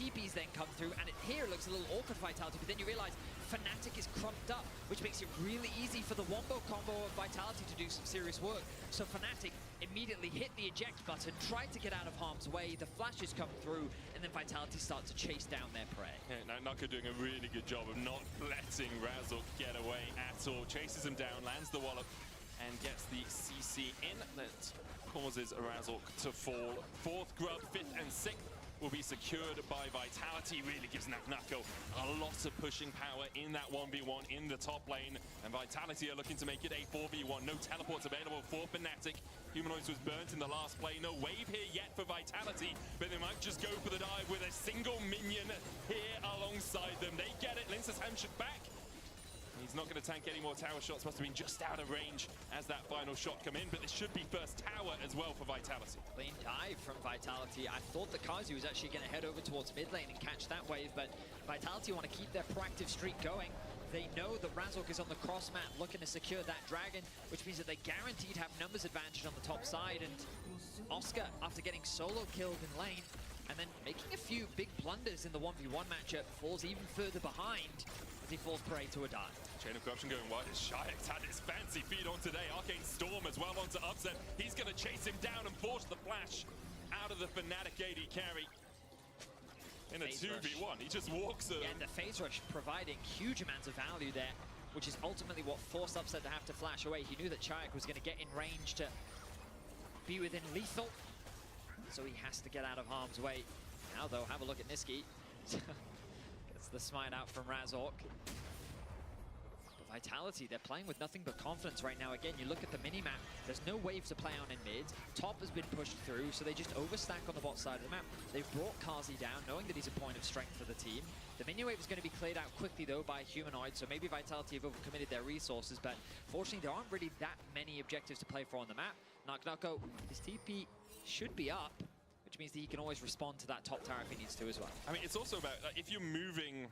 TPs then come through, and here it looks a little awkward for Vitality, but then you realize Fnatic is crumped up, which makes it really easy for the Wombo combo of Vitality to do some serious work. So Fnatic immediately hit the eject button, tried to get out of harm's way, the flashes come through, and then Vitality start to chase down their prey. Yeah, now Naka doing a really good job of not letting Razork get away at all. Chases him down, lands the wallop, and gets the CC in that causes Razork to fall. Fourth grub, fifth and sixth will be secured by Vitality. Really gives Nako a lot of pushing power in that 1v1 in the top lane. And Vitality are looking to make it a 4v1. No teleports available for Fnatic. Humanoids was burnt in the last play. No wave here yet for Vitality, but they might just go for the dive with a single minion here alongside them. They get it. Lince's Hamshot back. He's not going to tank any more tower shots. Must have been just out of range as that final shot come in, but this should be first tower as well for Vitality. Clean dive from Vitality. I thought that Kazi was actually going to head over towards mid lane and catch that wave, but Vitality want to keep their proactive streak going. They know that Razork is on the cross map looking to secure that dragon, which means that they guaranteed have numbers advantage on the top side, and Oscar, after getting solo killed in lane, and then making a few big blunders in the 1v1 matchup, falls even further behind as he falls prey to a dive. Chain of Corruption going wide as Shayek's had his fancy feed on today. Arcane Storm as well onto Upset. He's going to chase him down and force the flash out of the Fnatic AD carry. In a 2v1, he just walks him. Yeah, and the phase rush providing huge amounts of value there, which is ultimately what forced Upset to have to flash away. He knew that Shayek was going to get in range to be within lethal, so he has to get out of harm's way. Now though, have a look at Niski. Gets the smite out from Razork. But Vitality, they're playing with nothing but confidence right now. Again, you look at the mini-map, there's no wave to play on in mid. Top has been pushed through, so they just overstack on the bot side of the map. They've brought Kazi down, knowing that he's a point of strength for the team. The minion wave is going to be cleared out quickly though by Humanoid, so maybe Vitality have overcommitted their resources, but fortunately there aren't really that many objectives to play for on the map. Nako, his TP should be up, which means that he can always respond to that top tower if he needs to as well. I mean, it's also about, if you're moving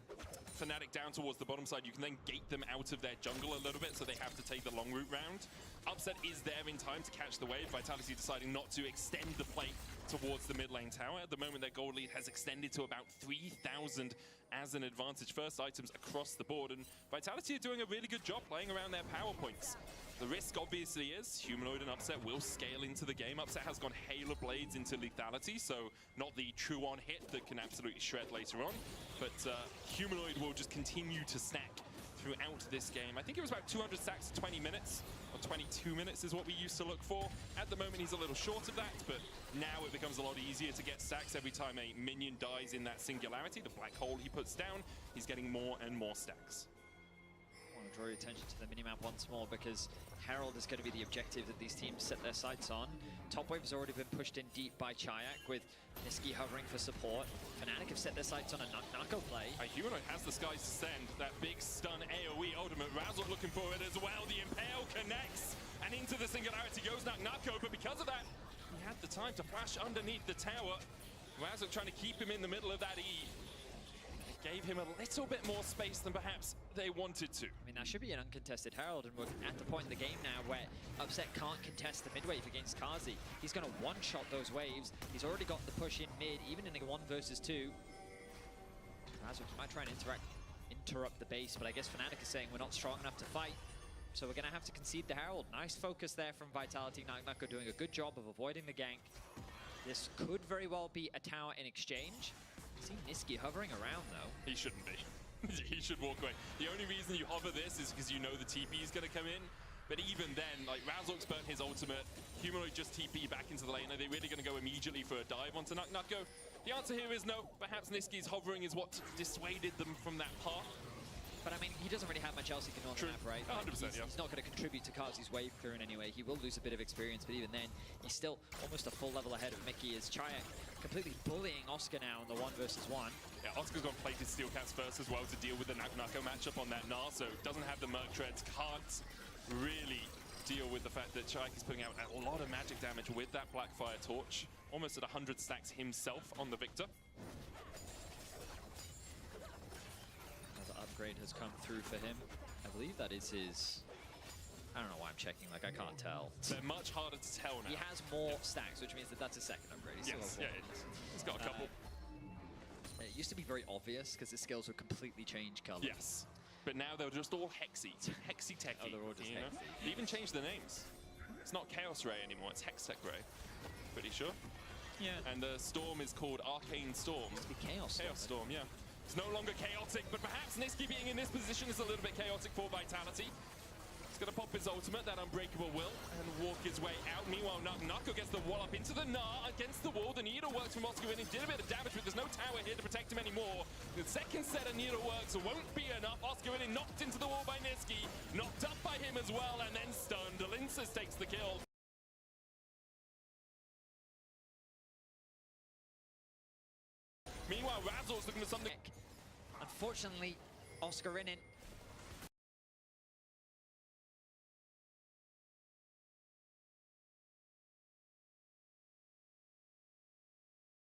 Fnatic down towards the bottom side, you can then gate them out of their jungle a little bit, so they have to take the long route round. Upset is there in time to catch the wave. Vitality deciding not to extend the plate towards the mid lane tower. At the moment, their gold lead has extended to about 3,000 as an advantage. First items across the board, and Vitality are doing a really good job playing around their power points. The risk obviously is Humanoid and Upset will scale into the game. Upset has gone Halo Blades into lethality, so not the true on hit that can absolutely shred later on. But Humanoid will just continue to stack throughout this game. I think it was about 200 stacks in 20 minutes, or 22 minutes is what we used to look for. At the moment, he's a little short of that, but now it becomes a lot easier to get stacks every time a minion dies in that singularity. The black hole he puts down, he's getting more and more stacks. I want to draw your attention to the minimap once more, because Herald is going to be the objective that these teams set their sights on. Top wave has already been pushed in deep by Chayak, with Niski hovering for support. Fnatic have set their sights on a Nako play. Humanoid has the skies to send. That big stun AoE ultimate. Razork looking for it as well. The Impale connects, and into the singularity goes Nako, but because of that, he had the time to flash underneath the tower. Razork trying to keep him in the middle of that E. Gave him a little bit more space than perhaps they wanted to. I mean, that should be an uncontested Herald, and we're at the point in the game now where Upset can't contest the mid wave against Kazi. He's going to one-shot those waves. He's already got the push in mid, even in a 1 versus 2. Razork might try and interrupt the base, but I guess Fnatic is saying we're not strong enough to fight, so we're going to have to concede the Herald. Nice focus there from Vitality. Nako doing a good job of avoiding the gank. This could very well be a tower in exchange. I see Niski hovering around though. He shouldn't be. He should walk away. The only reason you hover this is because you know the TP is going to come in. But even then, like, Razork's burnt his ultimate. Humanoid just TP back into the lane. Are they really going to go immediately for a dive onto Nako? The answer here is no. Perhaps Niski's hovering is what dissuaded them from that path. But I mean, he doesn't really have much else he can do on the map, right? 100%, yeah. He's not going to contribute to Kazi's wave clear in any way. He will lose a bit of experience, but even then, he's still almost a full level ahead of Mickey, as Chayak completely bullying Oscar now in the 1 versus 1. Yeah, Oscar's got plated Steel Cats first as well to deal with the Nako matchup on that Gnar, so doesn't have the Merc Treads, can't really deal with the fact that Chayak is putting out a lot of magic damage with that Blackfire Torch, almost at 100 stacks himself on the Victor. Upgrade has come through for him. I believe that is his... I don't know why I'm checking, like I can't tell. They're much harder to tell now. He has more stacks, which means that that's a second upgrade. Yes, yeah, he's got a couple. used to be very obvious because the skills would completely change color. Yes. But now they're just all hexy. Hexy-techy. Oh, they're all just you know? hexy. They even changed the names. It's not Chaos Ray anymore, it's Hextech Ray. Pretty sure. Yeah. And the storm is called Arcane Storm. It's be Chaos Storm, yeah. It's no longer chaotic, but perhaps Nisqy being in this position is a little bit chaotic for Vitality. He's gonna pop his ultimate, that Unbreakable Will, and walk his way out. Meanwhile, Nako gets the wall up into the Gnar against the wall. The needleworks from Oscar-Winning did a bit of damage, but there's no tower here to protect him anymore. The second set of needleworks won't be enough. Oscar-Winning knocked into the wall by Nisqy, knocked up by him as well, and then stunned. Linces takes the kill. Meanwhile, Razor's looking for something. Unfortunately, Oscar-Winning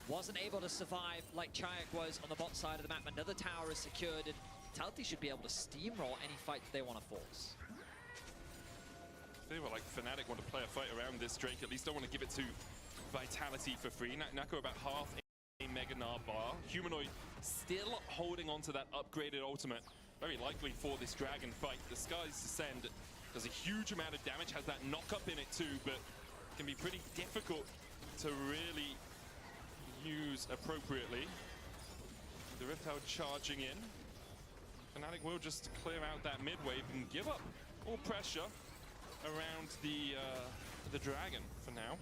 wasn't able to survive like Chayak was on the bot side of the map. Another tower is secured, and Vitality should be able to steamroll any fight that they want to force. They were like Fnatic want to play a fight around this Drake. At least don't want to give it to Vitality for free. Nako about half a Mega Gnar bar. Humanoid still holding on to that upgraded ultimate. Very likely for this dragon fight. The Skies Descend does a huge amount of damage, has that knock up in it too, but can be pretty difficult to really use appropriately. The Rift Herald charging in. Fnatic will just clear out that mid wave and give up all pressure around the dragon for now.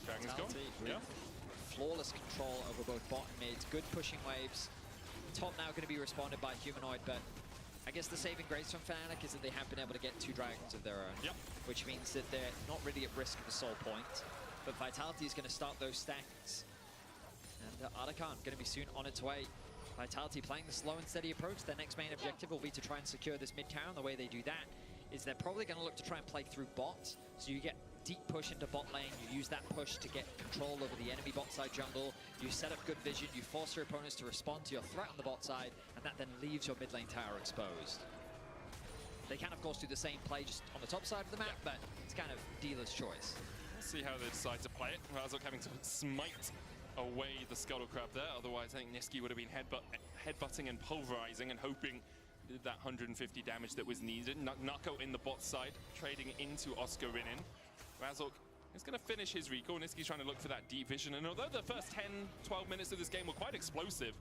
Dragon's gone. Yeah. Flawless control over both bot and mid. Good pushing waves. Top now going to be responded by Humanoid, but I guess the saving grace from Fnatic is that they have been able to get 2 dragons of their own. Yep. Which means that they're not really at risk of the soul point. But Vitality is going to start those stacks. And Ardakan going to be soon on its way. Vitality playing the slow and steady approach. Their next main objective will be to try and secure this mid tower. And the way they do that is they're probably going to look to try and play through bots. So you get deep push into bot lane. You use that push to get control over the enemy bot side jungle. You set up good vision. You force your opponents to respond to your threat on the bot side. And that then leaves your mid lane tower exposed. They can, of course, do the same play just on the top side of the map, but it's kind of dealer's choice. We'll see how they decide to play it. Razok having to smite away the Scuttlecrab there. Otherwise, I think Nisqy would have been headbutting and pulverizing and hoping that 150 damage that was needed. Nako in the bot side, trading into Oscar-Winning. Razok is going to finish his recall. Nisqy's trying to look for that deep vision. And although the first 10, 12 minutes of this game were quite explosive,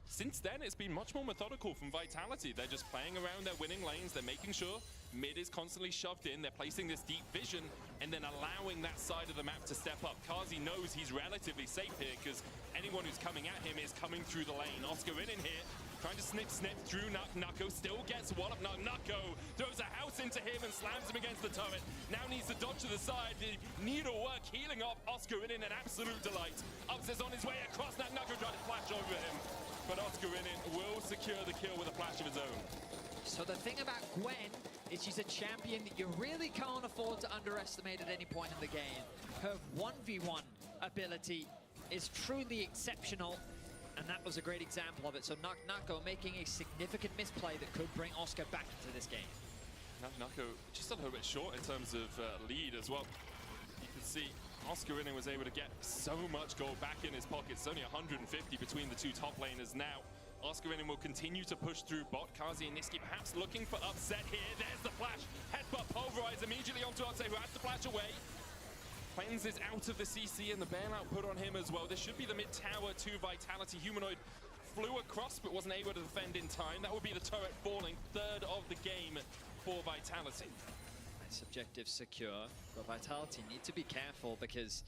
since then, it's been much more methodical from Vitality. They're just playing around their winning lanes. They're making sure mid is constantly shoved in. They're placing this deep vision and then allowing that side of the map to step up. Kazi knows he's relatively safe here because anyone who's coming at him is coming through the lane. Oscar-Winning here, trying to snip through Nako. Still gets one up. Nako throws a house into him and slams him against the turret. Now needs to dodge to the side. The needlework healing up Oscar-Winning, an absolute delight. Upstairs on his way across. Now Nako trying to flash over him. But Oscar-Winning will secure the kill with a flash of his own. So the thing about Gwen is she's a champion that you really can't afford to underestimate at any point in the game. Her 1v1 ability is truly exceptional, and that was a great example of it. So Nako making a significant misplay that could bring Oscar back into this game. Nako just a little bit short in terms of lead as well. You can see Oscar-Winning was able to get so much gold back in his pockets. It's only 150 between the 2 top laners now. Oscar-Winning will continue to push through bot. Kazi and Nisqy perhaps looking for upset here. There's the flash. Headbutt pulverized immediately onto Oxay, who has to flash away. Cleanses out of the CC and the bailout put on him as well. This should be the mid tower to Vitality. Humanoid flew across but wasn't able to defend in time. That would be the turret falling. 3rd of the game for Vitality. Objective secure, but Vitality need to be careful because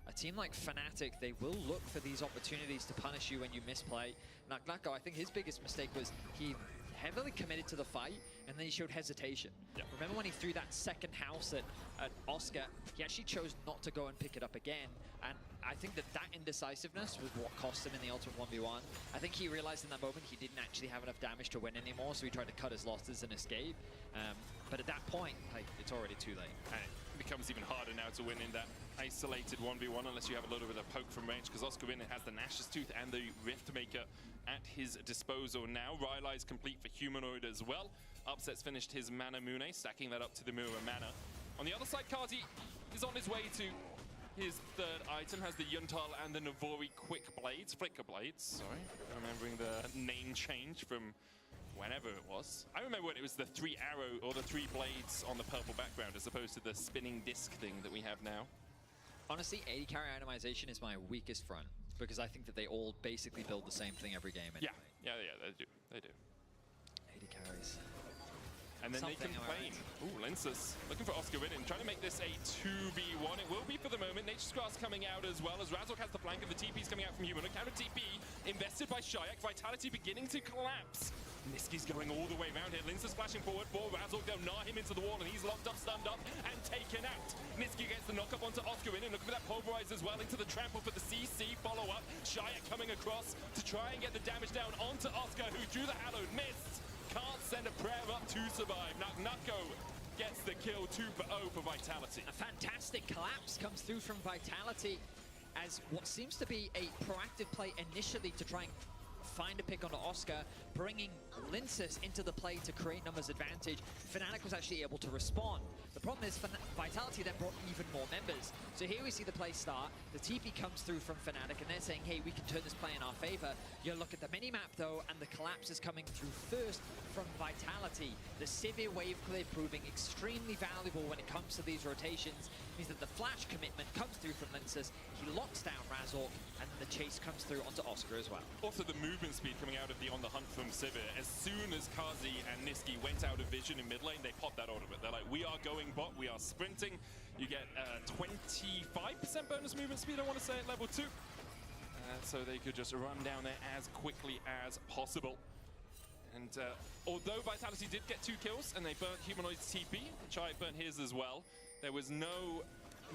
a team like Fnatic, they will look for these opportunities to punish you when you misplay. Nako, I think his biggest mistake was he heavily committed to the fight and then he showed hesitation. Yeah. Remember when he threw that second house at Oscar, he actually chose not to go and pick it up again. And I think that indecisiveness was what cost him in the Ultimate 1v1. I think he realized in that moment he didn't actually have enough damage to win anymore, so he tried to cut his losses and escape. But at that point, like, it's already too late. And it becomes even harder now to win in that isolated 1v1 unless you have a little bit of poke from range, because Oscar-Winning has the Nash's Tooth and the Riftmaker at his disposal now. Rylai's complete for Humanoid as well. Upset's finished his Mana Mune, stacking that up to the Mirror Mana. On the other side, Kazi is on his way to His third item has the Yuntal and the Navori Flicker Blades, sorry. Remembering the name change from whenever it was. I remember when it was the 3 arrow or the 3 blades on the purple background as opposed to the spinning disc thing that we have now. Honestly, 80 carry itemization is my weakest front because I think that they all basically build the same thing every game anyway. Yeah, they do. 80 carries. And then Something, they complain. Ooh, Linsus looking for Oscar Winnin, trying to make this a 2v1. It will be for the moment. Nature's Grass coming out as well as Razork has the flank and the TP's coming out from Human. A counter TP invested by Shayak. Vitality beginning to collapse. Niski's going all the way around here. Linsus flashing forward for Razork. They'll gnaw him into the wall and he's locked up, stunned up and taken out. Niski gets the knock up onto Oscar Winnin. Looking for that pulverize as well into the trample for the CC follow-up. Shayak coming across to try and get the damage down onto Oscar, who drew the hallowed missed. Can't send a prayer up to survive. Nuko gets the kill, 2-0 for Vitality. A fantastic collapse comes through from Vitality as what seems to be a proactive play initially to try and find a pick onto Oscar, bringing Linsus into the play to create numbers advantage. Fnatic was actually able to respond. The problem is Vitality then brought even more members. So here we see the play start. The TP comes through from Fnatic and they're saying, hey, we can turn this play in our favor. You look at the minimap though, and the collapse is coming through first from Vitality. The severe wave clear proving extremely valuable when it comes to these rotations. Means that the flash commitment comes through from Linsus. He locks down Razork, and then the chase comes through onto Oscar as well. Also the movement speed coming out of the On the Hunt from Sivir. As soon as Kazi and Niski went out of vision in mid lane, they popped that ultimate. They're like, we are going bot, we are sprinting. You get 25% bonus movement speed, I want to say, at level 2. So they could just run down there as quickly as possible. And although Vitality did get 2 kills and they burnt Humanoid's TP, Chai burnt his as well, there was no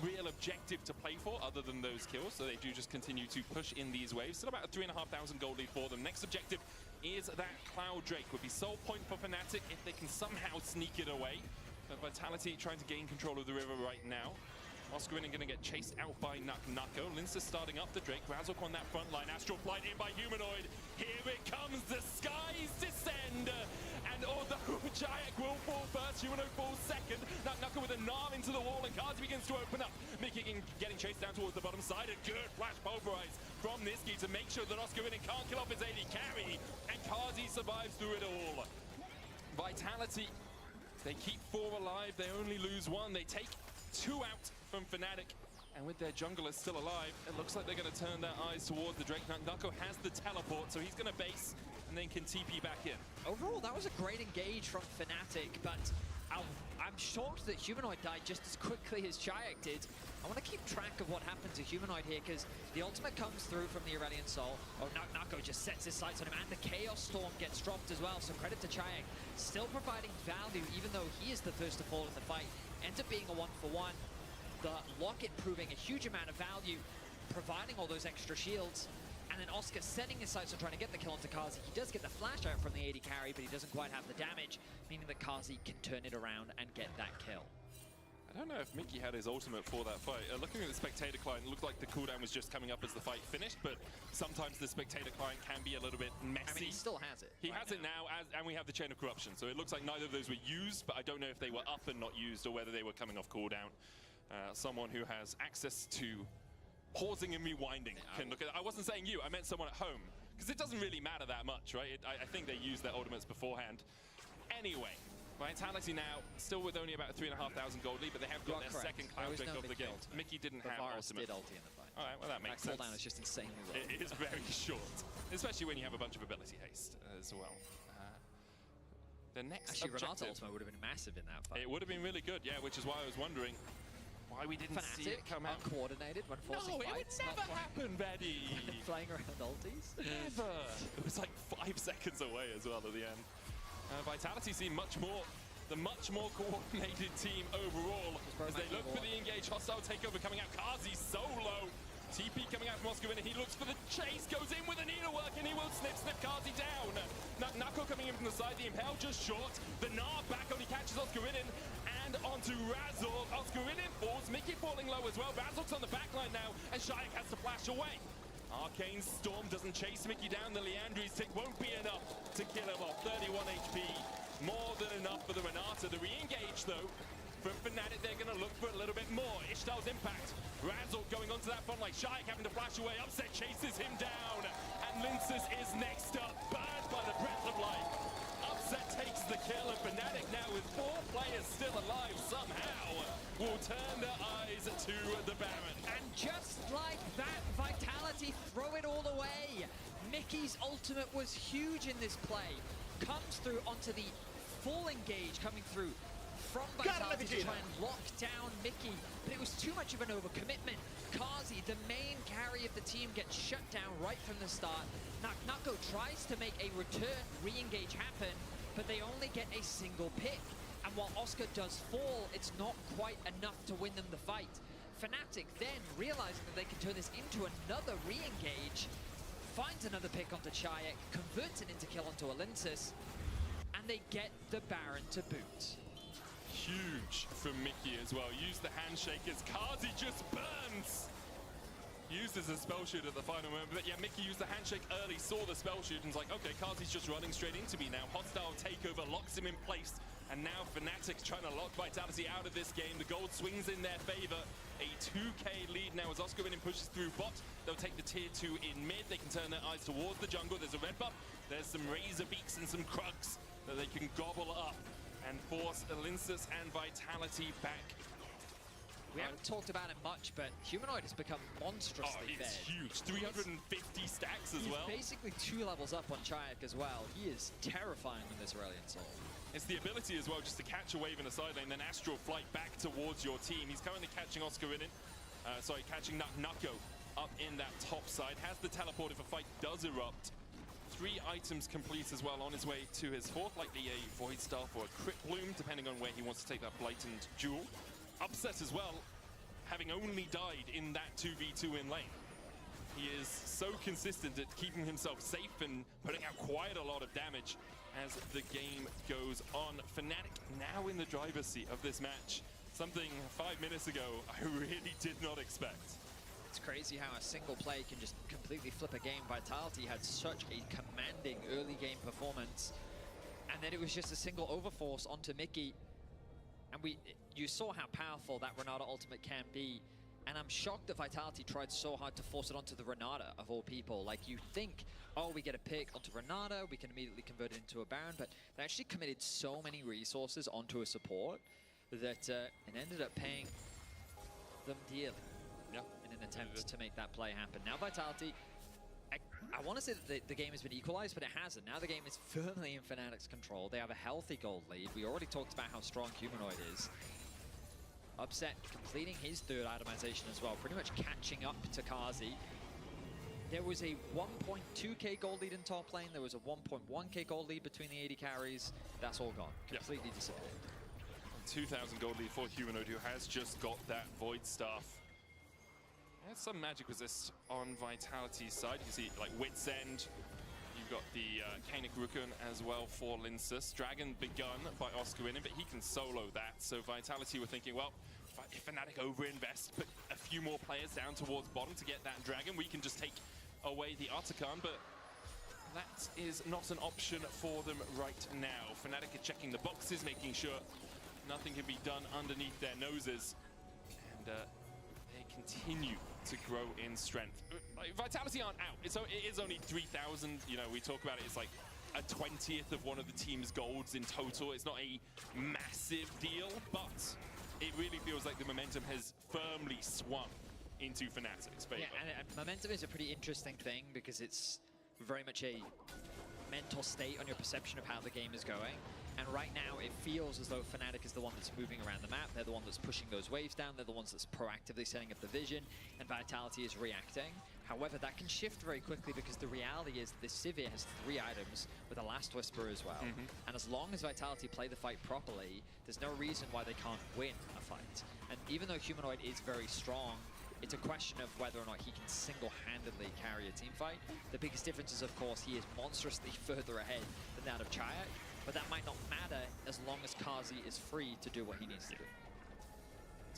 real objective to play for other than those kills, so they do just continue to push in these waves. Still about a 3,500 gold lead for them. Next objective is that Cloud Drake. Would be sole point for Fnatic if they can somehow sneak it away. But Vitality trying to gain control of the river right now. Oscar Winnin going to get chased out by Nuko. Linsa starting up the Drake. Razork on that front line. Astral Flight in by Humanoid. Here it comes. The skies descend. And although Jayak will fall first, Humanoid falls second. Nuko with a Narm into the wall and Kazi begins to open up. Mickey getting chased down towards the bottom side. A good flash pulverize from Niski to make sure that Oscar Winnin can't kill off his AD carry. And Kazi survives through it all. Vitality, they keep 4 alive. They only lose 1. They take 2 out from Fnatic, and with their jungler still alive, it looks like they're going to turn their eyes towards the Drake. Nuko has the teleport, so he's going to base and then can TP back in. Overall, that was a great engage from Fnatic, but I'm shocked that Humanoid died just as quickly as Chayak did. I want to keep track of what happened to Humanoid here, because the ultimate comes through from the Aurelion Soul. Oh, Nuko just sets his sights on him, and the Chaos Storm gets dropped as well, so credit to Chayak. Still providing value, even though he is the first to fall in the fight. Ends up being a 1-for-1. The Locket proving a huge amount of value, providing all those extra shields. And then Oscar setting his sights on trying to get the kill onto Kazi. He does get the flash out from the AD carry, but he doesn't quite have the damage, meaning that Kazi can turn it around and get that kill. I don't know if Mickey had his ultimate for that fight. Looking at the spectator client, it looked like the cooldown was just coming up as the fight finished, but sometimes the spectator client can be a little bit messy. I mean, he still has it. He has it now, and we have the Chain of Corruption, so it looks like neither of those were used, but I don't know if they were up and not used or whether they were coming off cooldown. Someone who has access to pausing and rewinding can look at it. I wasn't saying you, I meant someone at home, because it doesn't really matter that much, right? I think they used their ultimates beforehand. Anyway, Vitality now, still with only about a 3,500 gold lead, but they have got their second Cloud Drake of the game. Mickey didn't have ultimate. Did ulti in the fight. All right, well that makes sense. That cooldown is just insanely low. It is very short, especially when you have a bunch of ability haste as well. The next Actually, objective, Renato's ultimate would have been massive in that fight. It would have been really good, yeah, which is why I was wondering why we didn't see it come out. Uncoordinated when forcing fights. No, it would never happen, Betty. Flying around ultis. Never. It was like 5 seconds away as well at the end. Vitality seem the much more coordinated team overall as they look for the engage. Hostile takeover coming out. Kazi solo. TP coming out from Oscar Winnin. He looks for the chase, goes in with a needlework, and he will snip Kazi down. Nuko coming in from the side. The Impale just short. The Gnar back only catches Oscar Winnin. And onto Razork. Oscar Winnin falls. Mickey falling low as well. Razork's on the back line now, and Shayak has to flash away. Arcane Storm doesn't chase Mickey down. The Liandry's tick won't be enough to kill him off. 31 HP. More than enough for the Renata. The re-engage, though, From Fnatic, they're going to look for a little bit more. Ishtal's impact. Razzle going onto that front line. Shaik having to flash away. Upset chases him down. And Linsus is next up. Burned by the breath of life. Upset takes the kill. And Fnatic now with 4 players still alive somehow will turn their eyes to the Baron. And just like that, Vitality throw it all away. Mickey's ultimate was huge in this play. Comes through onto the full engage coming through from Vitality to try and lock down Mickey, but it was too much of an overcommitment. Kazi, the main carry of the team, gets shut down right from the start. Nako tries to make a return re-engage happen, but they only get a single pick. And while Oscar does fall, it's not quite enough to win them the fight. Fnatic then, realizing that they can turn this into another re-engage, finds another pick onto Chayek, converts it into kill onto Alinsis, and they get the Baron to boot. Huge from Mickey as well. Use the handshake as Kazi just burns. Used as a spell shoot at the final moment, but yeah, Mickey used the handshake early, saw the spell shoot, and was like, okay, Kazi's just running straight into me now. Hostile takeover locks him in place, and now Fnatic's trying to lock Vitality out of this game. The gold swings in their favor. A 2k lead now as Oscar Winning pushes through bot. They'll take the tier 2 in mid. They can turn their eyes towards the jungle. There's a red buff. There's some Razor Beaks and some Krugs that they can gobble up and force Alinsis and Vitality back. We haven't talked about it much, but Humanoid has become monstrously it's fed. huge. 350 stacks as well. He's basically 2 levels up on Chayek as well. He is terrifying in this Aurelion Soul. It's the ability as well just to catch a wave in the side lane, then astral flight back towards your team. He's currently catching Oscar in it. Catching Nako up in that top side. Has the teleport if a fight does erupt. 3 items complete as well on his way to his 4th, likely a Void Staff or a Crypt Bloom, depending on where he wants to take that Blighted Jewel. Upset as well, having only died in that 2v2 in lane. He is so consistent at keeping himself safe and putting out quite a lot of damage as the game goes on. Fnatic now in the driver's seat of this match. Something 5 minutes ago I really did not expect. It's crazy how a single play can just completely flip a game. Vitality had such a commanding early game performance, and then it was just a single overforce onto Mickey. And you saw how powerful that Renata ultimate can be. And I'm shocked that Vitality tried so hard to force it onto the Renata, of all people. Like, you think, oh, we get a pick onto Renata, we can immediately convert it into a Baron, but they actually committed so many resources onto a support that it ended up paying them dearly in an attempt to make that play happen. Now Vitality, I want to say that the game has been equalized, but it hasn't. Now the game is firmly in Fnatic's control. They have a healthy gold lead. We already talked about how strong Humanoid is. Upset completing his 3rd itemization as well, pretty much catching up to Kazi. There was a 1.2k gold lead in top lane. There was a 1.1k gold lead between the 80 carries. That's all gone. Completely disappeared. 2,000 gold lead for Humanoid, who has just got that Void Staff. There's some magic resist on Vitality's side. You see, like, Wit's End. You've got the Kanik Rukun as well for Linsus. Dragon begun by Oscar Winning, but he can solo that. So Vitality were thinking, well, if Fnatic overinvest, put a few more players down towards bottom to get that Dragon, we can just take away the Artican, but that is not an option for them right now. Fnatic are checking the boxes, making sure nothing can be done underneath their noses. And they continue to grow in strength. Vitality aren't out. It is only 3,000. You know, we talk about it, it's like a 20th of one of the team's golds in total. It's not a massive deal, but it really feels like the momentum has firmly swung into Fnatic's favor. Yeah, and momentum is a pretty interesting thing because it's very much a mental state on your perception of how the game is going. And right now, it feels as though Fnatic is the one that's moving around the map. They're the one that's pushing those waves down. They're the ones that's proactively setting up the vision. And Vitality is reacting. However, that can shift very quickly because the reality is this Sivir has 3 items with a Last Whisper as well. And as long as Vitality play the fight properly, there's no reason why they can't win a fight. And even though Humanoid is very strong, it's a question of whether or not he can single-handedly carry a team fight. The biggest difference is, of course, he is monstrously further ahead than that of Chayek. But that might not matter as long as Kazi is free to do what he needs to do.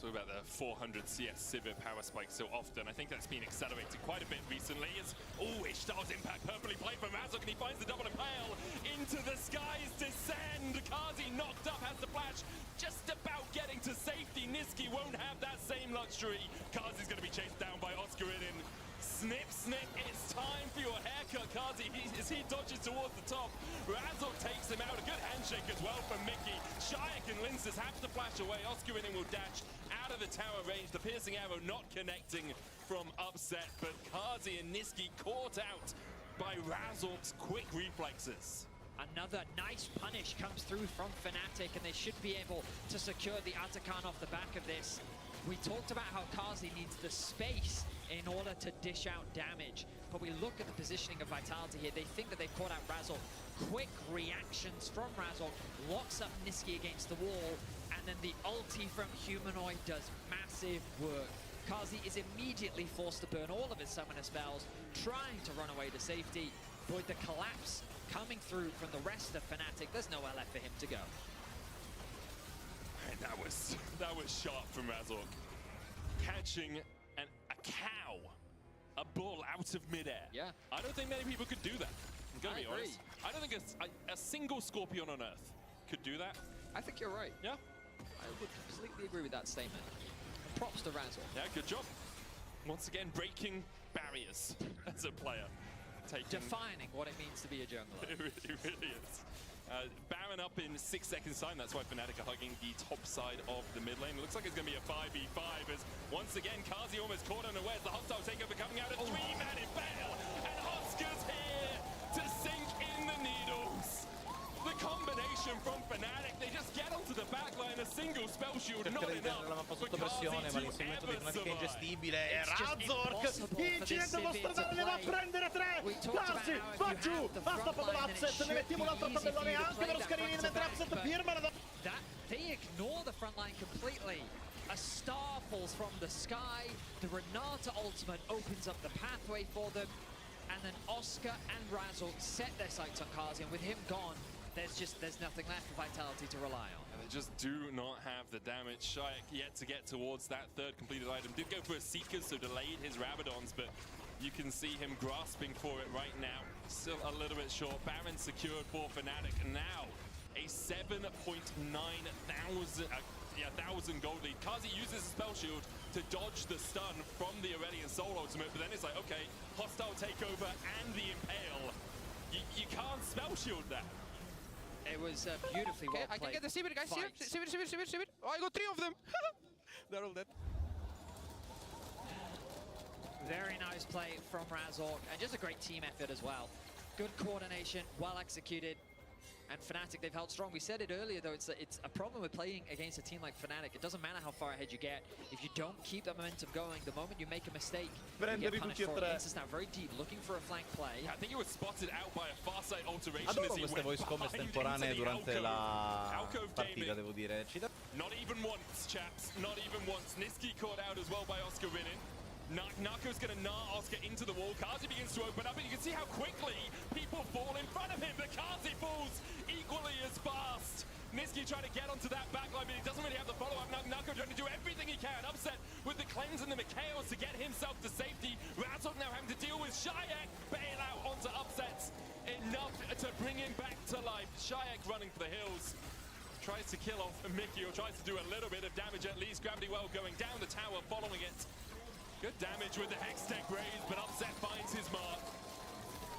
Talk about the 400 CS Sivir power spike so often. I think that's been accelerated quite a bit recently. Ishtar's impact perfectly played from Razok, and he finds the double impale. Into the skies descend. Kazi knocked up, has the flash. Just about getting to safety. Niski won't have that same luxury. Kazi's going to be chased down by Oscar Inin. Snip, snip, it's time for your haircut, Kazi, as he dodges towards the top. Razok takes him out, a good handshake as well from Mickey. Shayak and Linces have to flash away. Oscar Inin will dash out of the tower range. The piercing arrow not connecting from Upset, but Kazi and Niski caught out by Razok's quick reflexes. Another nice punish comes through from Fnatic, and they should be able to secure the Atakan off the back of this. We talked about how Kazi needs the space in order to dish out damage, but we look at the positioning of Vitality here. They think that they've caught out Razok. Quick reactions from Razok, locks up Niski against the wall, and then the ulti from Humanoid does massive work. Kazi is immediately forced to burn all of his summoner spells, trying to run away to safety, but with the collapse coming through from the rest of Fnatic, there's nowhere left for him to go. And that was sharp from Razok. Catching a cow, a bull out of midair. Yeah. I don't think many people could do that. I'm gonna be honest. I don't think a single Scorpion on Earth could do that. I think you're right. Yeah. I would completely agree with that statement. And props to Razok. Yeah, good job. Once again, breaking barriers as a player. Defining what it means to be a jungler. It really is. Baron up in 6 seconds time. That's why Fnatic are hugging the top side of the mid lane. It looks like it's going to be a 5v5 as once again Kazi almost caught unawares. The hostile takeover coming out. A three-man impale, and Oscar's here to sink in the needles. The combination from Fnatic, they just get onto the backline. A single spell shield, not enough for Kazi to ever survive. Ingestibile. Razork, incidente postradale, va a prendere 3. Kazi va giù, basta per Upset, ne mettiamo un altro tabellone anche per Oscarini, mentre Upset firma la... They ignore the front line completely. A star falls from the sky. The Renata ultimate opens up the pathway for them. And then Oscar and Razok set their sights on Kazi, and with him gone, there's nothing left for Vitality to rely on. And they just do not have the damage. Shayak yet to get towards that third completed item. Did go for a Seeker, so delayed his Rabadons, but you can see him grasping for it right now. Still a little bit short. Baron secured for Fnatic. Now a 7.9 thousand gold lead. Kazi uses a spell shield to dodge the stun from the Aurelion Soul ultimate, but then it's like, okay, hostile takeover and the impale. You can't spell shield that. It was beautifully well played. I can get the Sivir, guys. Sivir. Oh, I got 3 of them. They're all dead. Very nice play from Razok, and just a great team effort as well. Good coordination, well executed. And Fnatic, they've held strong. We said it earlier, though, it's a problem with playing against a team like Fnatic. It doesn't matter how far ahead you get. If you don't keep that momentum going, the moment you make a mistake, you get punished for it. It's now very deep, looking for a flank play. I think he was spotted out by a Farsight alteration. Adoro queste voice come estemporanee durante la partita, devo dire. Not even once, chaps. Not even once. Niski caught out as well by Oscar Inin. Nako's going to gnaw Oscar into the wall. Kazi begins to open up, and you can see how quickly people fall in front of him. But Kazi falls equally as fast. Niski trying to get onto that backline, but he doesn't really have the follow-up. Nako trying to do everything he can. Upset with the cleanse and the Mikhails to get himself to safety. Razok now having to deal with Shayak. Bail out onto Upsets. Enough to bring him back to life. Shayak running for the hills. Tries to kill off Mickey, or tries to do a little bit of damage at least. Gravity Well going down the tower, following it. Good damage with the Hextech raise, but Upset finds his mark.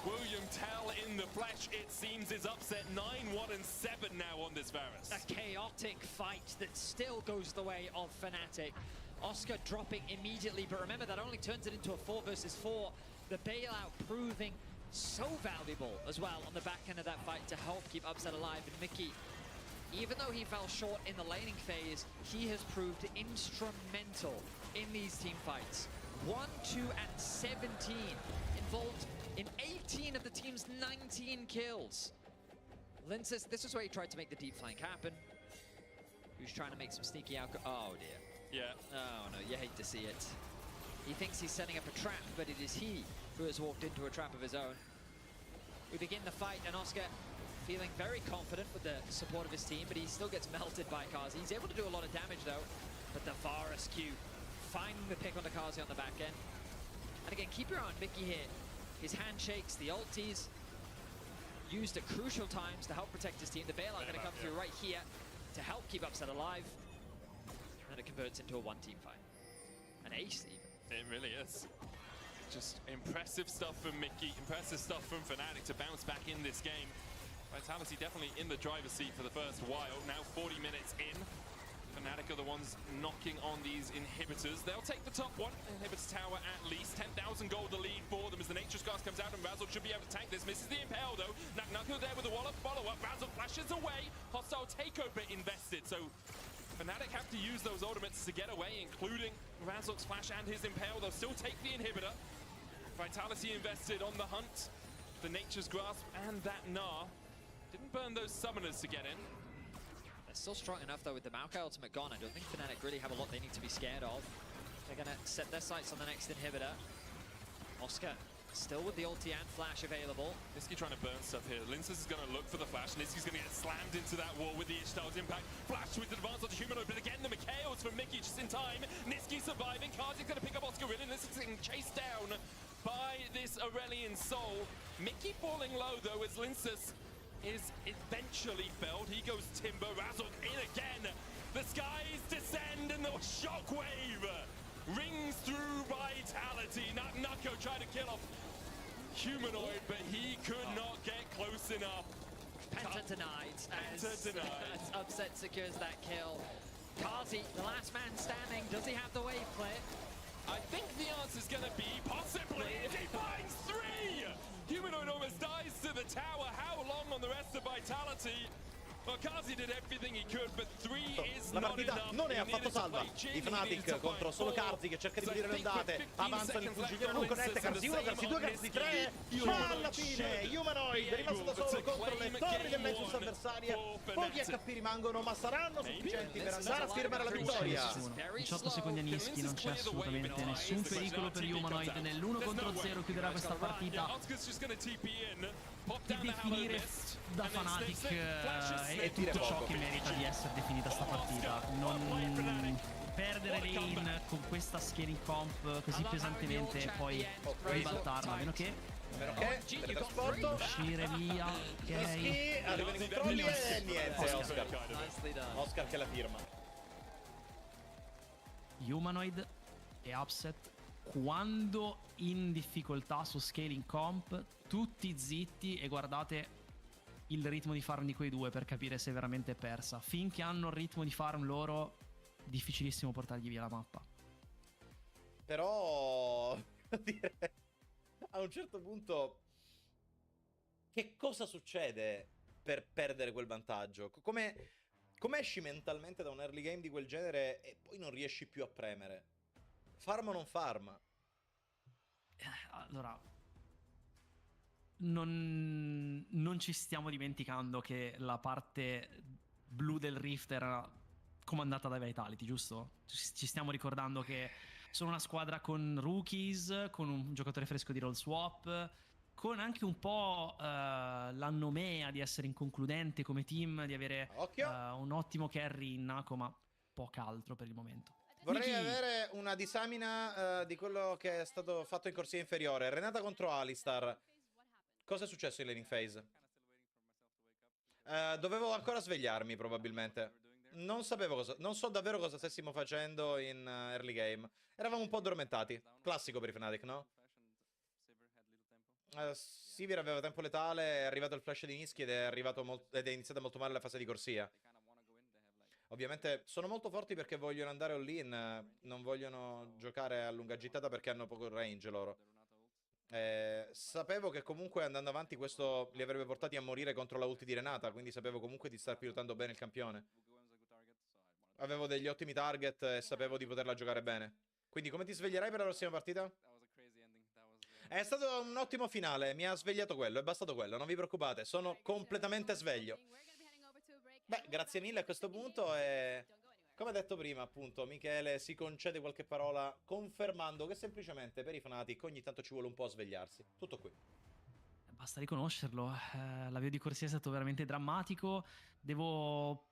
William Tell in the flesh, it seems, is Upset 9-1 and 7 now on this Varus. A chaotic fight that still goes the way of Fnatic. Oscar dropping immediately, but remember that only turns it into a 4 versus 4. The bailout proving so valuable as well on the back end of that fight to help keep Upset alive. And Mickey, even though he fell short in the laning phase, he has proved instrumental in these team fights. 1, 2, and 17, involved in 18 of the team's 19 kills. Linces, this is where he tried to make the deep flank happen. He was trying to make some sneaky out. Oh dear. Yeah. Oh no, you hate to see it. He thinks he's setting up a trap, but it is he who has walked into a trap of his own. We begin the fight, and Oscar feeling very confident with the support of his team, but he still gets melted by Kazi. He's able to do a lot of damage though. But the Varus Q finding the pick on the Kazi on the back end. And again, keep your eye on Mickey here. His handshakes, the ultis, used at crucial times to help protect his team. The bailout going to come through right here to help keep Upset alive. And it converts into a one-team fight. An ace even. It really is. Just impressive stuff from Mickey, impressive stuff from Fnatic to bounce back in this game. Vitality definitely in the driver's seat for the first while. Now 40 minutes in. Fnatic are the ones knocking on these inhibitors. They'll take the top one. Inhibitor tower at least. 10,000 gold the lead for them as the Nature's Cast comes out and Razzle should be able to tank this. Misses the Impale though. Knuckle there with a wall of follow-up. Razzle flashes away. Hostile takeover invested. So Fnatic have to use those ultimates to get away, including Razzle's flash and his Impale. They'll still take the inhibitor. Vitality invested on the hunt. The Nature's Grasp and that Gnar. Didn't burn those summoners to get in. They're still strong enough though with the Maokai ultimate gone. I don't think Fnatic really have a lot they need to be scared of. They're gonna set their sights on the next inhibitor. Oscar still with the ulti and flash available. Niski trying to burn stuff here. Linces is going to look for the flash. Niski's going to get slammed into that wall with the Ishtal's impact. Flash with the advance onto Humanoid, but again the Mikhails from Mickey just in time. Niski surviving. Kazi's going to pick up Oscar in, and this is getting chased down by this Aurelian Soul. Mickey falling low though as Linces is eventually felled. He goes Timber. Razzle in again. The skies descend and the shockwave rings through Vitality. Nuko tried to kill off Humanoid, but he could not get close enough. Penta denied as Upset secures that kill. Kazi, the last man standing. Does he have the wave clear? I think the answer's going to be possibly. He finds 3! Humanoid almost dies to the tower. How long on the rest of Vitality? Well, Kazi did everything he could, but 3 is La not partita enough. non è affatto salva. I Fnatic contro solo Karzi che cerca di pulire le ondate. Avanzano il fuciliere, non connette. Karzi 1, Karzi 2, Karzi 3. Ma alla fine Humanoid è rimasto da solo contro le torri del Nexus avversarie. Pochi HP rimangono, ma saranno sufficienti per andare a firmare la vittoria. 18 secondi a Niski, non c'è assolutamente nessun pericolo per Humanoid. Nell'1 contro 0 chiuderà questa partita. Che definire da Fnatic è tutto ciò che merita di essere definita sta partita. Non perdere lane con questa scaling comp così pesantemente e poi ribaltarla, a meno che teletrasporto, uscire via. Niski arrivano i controlli e niente, Oscar che la firma. Humanoid e Upset quando in difficoltà su scaling comp, tutti zitti e guardate il ritmo di farm di quei due per capire se è veramente persa. Finché hanno il ritmo di farm loro, difficilissimo portargli via la mappa. Però dire, a un certo punto che cosa succede per perdere quel vantaggio? Come esci mentalmente da un early game di quel genere e poi non riesci più a premere? Farm o non farm? Allora, non ci stiamo dimenticando che la parte blu del Rift era comandata da Vitality, giusto? Ci stiamo ricordando che sono una squadra con rookies, con un giocatore fresco di roll swap, con anche un po' la nomea di essere inconcludente come team, di avere un ottimo carry in Nako, ma poco altro per il momento. Vorrei avere una disamina di quello che è stato fatto in corsia inferiore. Renata contro Alistar. Cosa è successo in laning phase? Dovevo ancora svegliarmi probabilmente. Non sapevo cosa. Non so davvero cosa stessimo facendo in early game. Eravamo un po' addormentati. Classico per i Fnatic, no? Sivir aveva tempo letale, è arrivato il flash di Niski ed è iniziata molto male la fase di corsia. Ovviamente sono molto forti perché vogliono andare all-in, non vogliono giocare a lunga gittata perché hanno poco range loro. Sapevo che comunque andando avanti questo li avrebbe portati a morire contro la ulti di Renata, quindi sapevo comunque di star pilotando bene il campione. Avevo degli ottimi target e sapevo di poterla giocare bene. Quindi come ti sveglierai per la prossima partita? È stato un ottimo finale, mi ha svegliato quello, è bastato quello, non vi preoccupate, sono completamente sveglio. Beh, grazie mille a questo punto e, come detto prima, appunto, Michele si concede qualche parola confermando che semplicemente per i Fnatic ogni tanto ci vuole un po' a svegliarsi. Tutto qui. Basta riconoscerlo, l'avvio di corsia è stato veramente drammatico, devo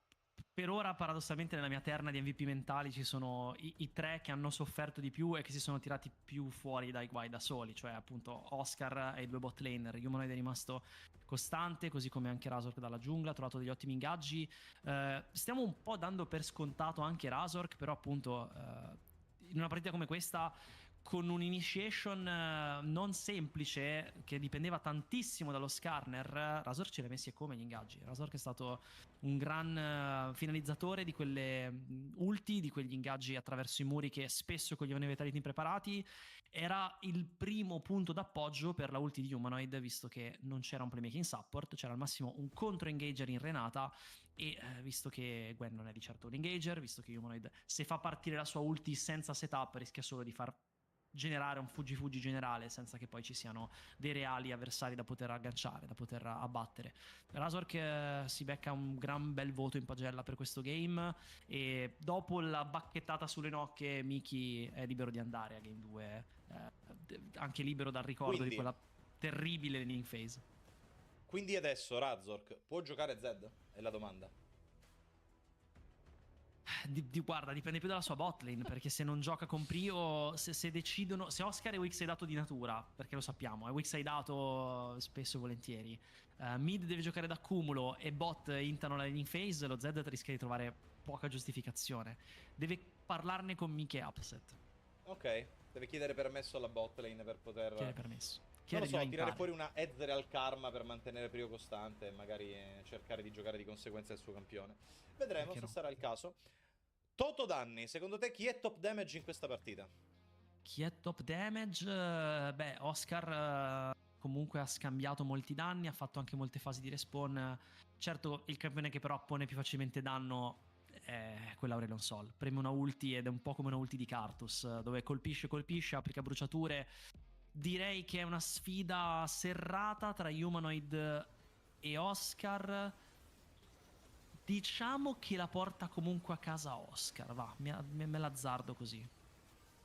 per ora, paradossalmente, nella mia terna di MVP mentali ci sono i tre che hanno sofferto di più e che si sono tirati più fuori dai guai da soli, cioè appunto Oscar e i due bot laner. Humanoid è rimasto costante, così come anche Razork dalla giungla, ha trovato degli ottimi ingaggi. Stiamo un po' dando per scontato anche Razork, però appunto in una partita come questa, con un initiation non semplice, che dipendeva tantissimo dallo scanner, Razork ce l'ha messi e come gli ingaggi. Razork è stato un gran finalizzatore di quelle ulti, di quegli ingaggi attraverso i muri che spesso coglievano i vitality impreparati. Era il primo punto d'appoggio per la ulti di Humanoid, visto che non c'era un playmaking support, c'era al massimo un contro-engager in Renata, e visto che Gwen non è di certo un engager, visto che Humanoid, se fa partire la sua ulti senza setup, rischia solo di far generare un fuggi-fuggi generale senza che poi ci siano dei reali avversari da poter agganciare, da poter abbattere. Razork si becca un gran bel voto in pagella per questo game, e dopo la bacchettata sulle nocche Miki è libero di andare a game 2, anche libero dal ricordo Quindi, di quella terribile laning phase. Quindi adesso Razork può giocare Zed? È la domanda. Guarda, dipende più dalla sua botlane, perché se non gioca con Prio, se decidono, se Oscar è weak sidato di natura, perché lo sappiamo, è weak sidato spesso e volentieri, mid deve giocare d'accumulo e bot intano la laning phase, lo Zed rischia di trovare poca giustificazione. Deve parlarne con Miki e Upset. Ok, deve chiedere permesso alla botlane per poter... Chiede permesso. Non lo so, Chiede tirare fuori una Ezreal Karma per mantenere Prio costante e magari cercare di giocare di conseguenza il suo campione. Vedremo se sarà il caso. Toto danni, secondo te chi è top damage in questa partita? Chi è top damage? Beh, Oscar comunque ha scambiato molti danni, ha fatto anche molte fasi di respawn. Certo, il campione che però appone più facilmente danno è quell'Aurelion Sol. Preme una ulti ed è un po' come una ulti di Karthus, dove colpisce, applica bruciature. Direi che è una sfida serrata tra Humanoid e Oscar. Diciamo che la porta comunque a casa Oscar, va, me l'azzardo così.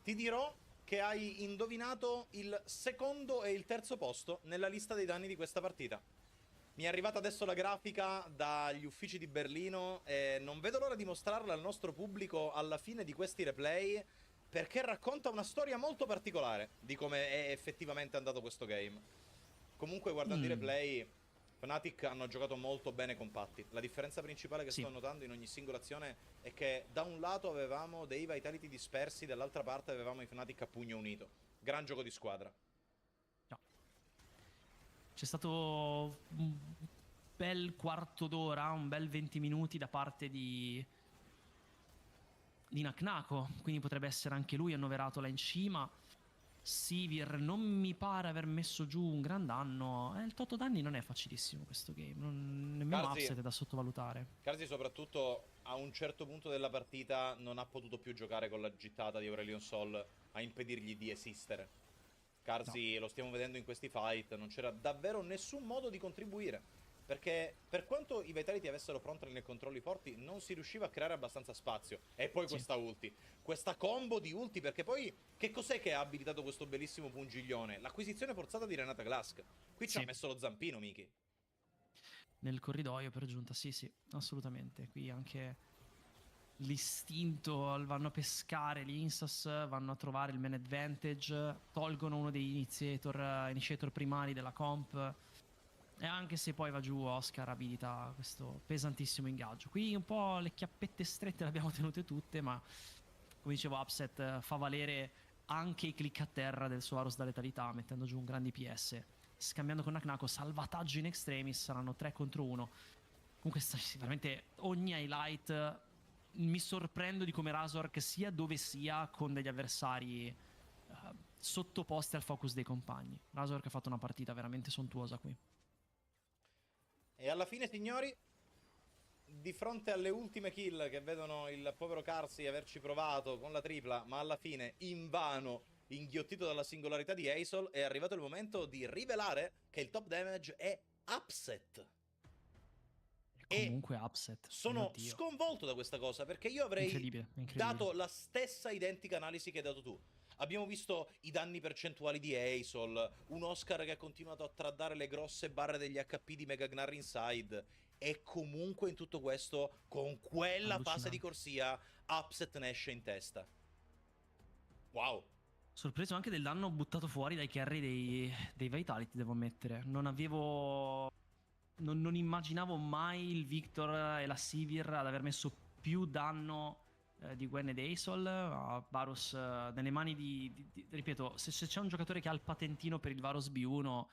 Ti dirò che hai indovinato il secondo e il terzo posto nella lista dei danni di questa partita. Mi è arrivata adesso la grafica dagli uffici di Berlino e non vedo l'ora di mostrarla al nostro pubblico alla fine di questi replay, perché racconta una storia molto particolare di come è effettivamente andato questo game. Comunque, guardando i replay, Fnatic hanno giocato molto bene compatti. La differenza principale che sto notando in ogni singola azione è che da un lato avevamo dei Vitality dispersi, dall'altra parte avevamo i Fnatic a pugno unito. Gran gioco di squadra. No. C'è stato un bel quarto d'ora, un bel 20 minuti da parte di Naknako, quindi potrebbe essere anche lui annoverato là in cima. Sivir non mi pare aver messo giù un gran danno. Il Toto danni non è facilissimo questo game, nemmeno Upset è da sottovalutare. Karzi soprattutto a un certo punto della partita non ha potuto più giocare con la gittata di Aurelion Sol a impedirgli di esistere. Karzi, lo stiamo vedendo in questi fight, non c'era davvero nessun modo di contribuire. Perché per quanto i Vitality avessero frontline e controlli forti, non si riusciva a creare abbastanza spazio. E poi questa ulti, questa combo di ulti, perché poi che cos'è che ha abilitato questo bellissimo pungiglione? L'acquisizione forzata di Renata Glask. Qui ci ha messo lo zampino, Miki. Nel corridoio per giunta, sì, assolutamente. Qui anche l'istinto, vanno a pescare gli Instas, vanno a trovare il man advantage, tolgono uno dei initiator primari della comp. E anche se poi va giù, Oscar abilita questo pesantissimo ingaggio. Qui un po' le chiappette strette le abbiamo tenute tutte, ma come dicevo Upset fa valere anche i click a terra del suo Aros da letalità, mettendo giù un gran DPS, scambiando con Naknako, salvataggio in extremis, saranno 3 contro 1. Comunque veramente ogni highlight mi sorprendo di come Razork sia dove sia con degli avversari sottoposti al focus dei compagni. Razork ha fatto una partita veramente sontuosa qui. E alla fine, signori, di fronte alle ultime kill che vedono il povero Karzi averci provato con la tripla, ma alla fine invano, inghiottito dalla singolarità di Hazel, è arrivato il momento di rivelare che il top damage è Upset. Comunque Upset. Sono sconvolto da questa cosa, perché io avrei dato la stessa identica analisi che hai dato tu. abbiamo visto i danni percentuali di Asol, un Oscar che ha continuato a tradare le grosse barre degli HP di Mega Gnar Inside, e comunque in tutto questo, con quella fase di corsia, Upset Nash in testa. Wow. Sorpreso anche del danno buttato fuori dai carry dei Vitality, devo ammettere. Non avevo... Non immaginavo mai il Victor e la Sivir ad aver messo più danno di Gwen ed Asol a Varus nelle mani ripeto, se c'è un giocatore che ha il patentino per il Varus B1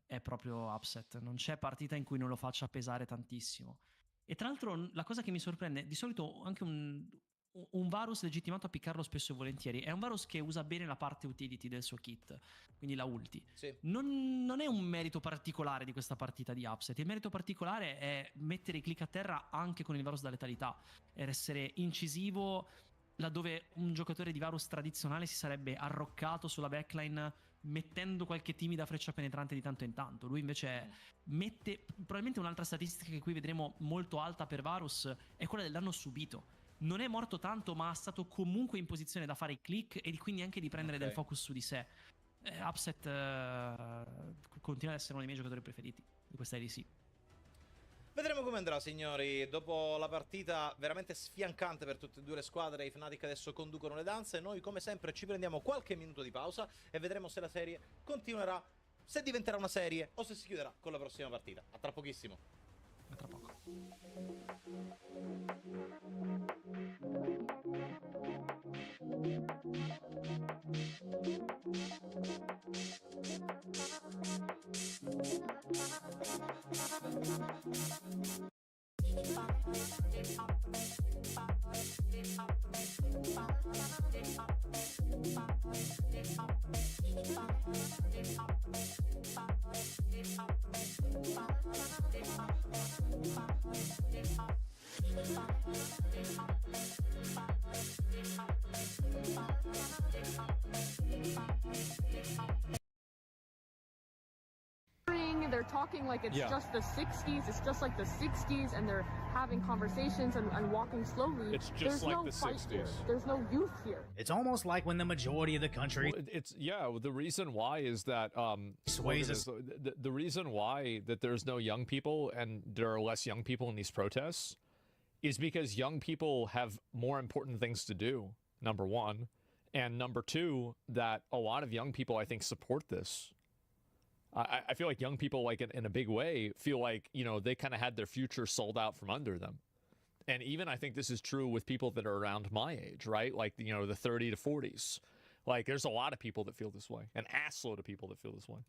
è proprio Upset. Non c'è partita in cui non lo faccia pesare tantissimo. E tra l'altro la cosa che mi sorprende, di solito anche un Varus legittimato a piccarlo spesso e volentieri è un Varus che usa bene la parte utility del suo kit, quindi la ulti. Sì. Non è un merito particolare di questa partita di Upset. Il merito particolare è mettere i click a terra anche con il Varus da letalità, essere incisivo laddove un giocatore di Varus tradizionale si sarebbe arroccato sulla backline mettendo qualche timida freccia penetrante di tanto in tanto. Lui invece mette, probabilmente un'altra statistica che qui vedremo molto alta per Varus è quella del danno subito. Non è morto tanto, ma è stato comunque in posizione da fare i click e quindi anche di prendere del focus su di sé. Upset continua ad essere uno dei miei giocatori preferiti di questa ADC. Vedremo come andrà, signori. Dopo la partita veramente sfiancante per tutte e due le squadre, i Fnatic adesso conducono le danze. Noi, come sempre, ci prendiamo qualche minuto di pausa e vedremo se la serie continuerà, se diventerà una serie o se si chiuderà con la prossima partita. A tra pochissimo. A tra poco. They're talking like it's just the 60s, it's just like the 60s, and they're having conversations and walking slowly. It's just There's like no the fight 60s. here. There's no youth here. It's almost like when the majority of the country The reason why is that sways us. the reason why that there's no young people and there are less young people in these protests is because young people have more important things to do, number one, and number two, that a lot of young people I think support this. I feel like young people, like in a big way, feel like, you know, they kind of had their future sold out from under them. And even I think this is true with people that are around my age, right? Like, you know, the 30 to 40s. Like, there's a lot of people that feel this way, an assload of people that feel this way.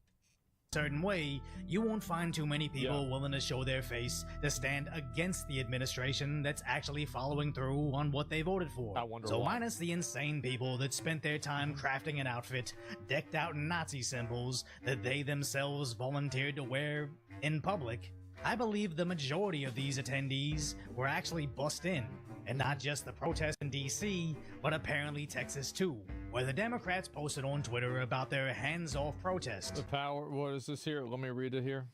Certain way, you won't find too many people willing to show their face to stand against the administration that's actually following through on what they voted for. I wonder so why. minus the insane people that spent their time crafting an outfit decked out in Nazi symbols that they themselves volunteered to wear in public, I believe the majority of these attendees were actually bussed in, and not just the protest in DC, but apparently Texas too, where the Democrats posted on Twitter about their hands-off protest. The power, what is this here? Let me read it here.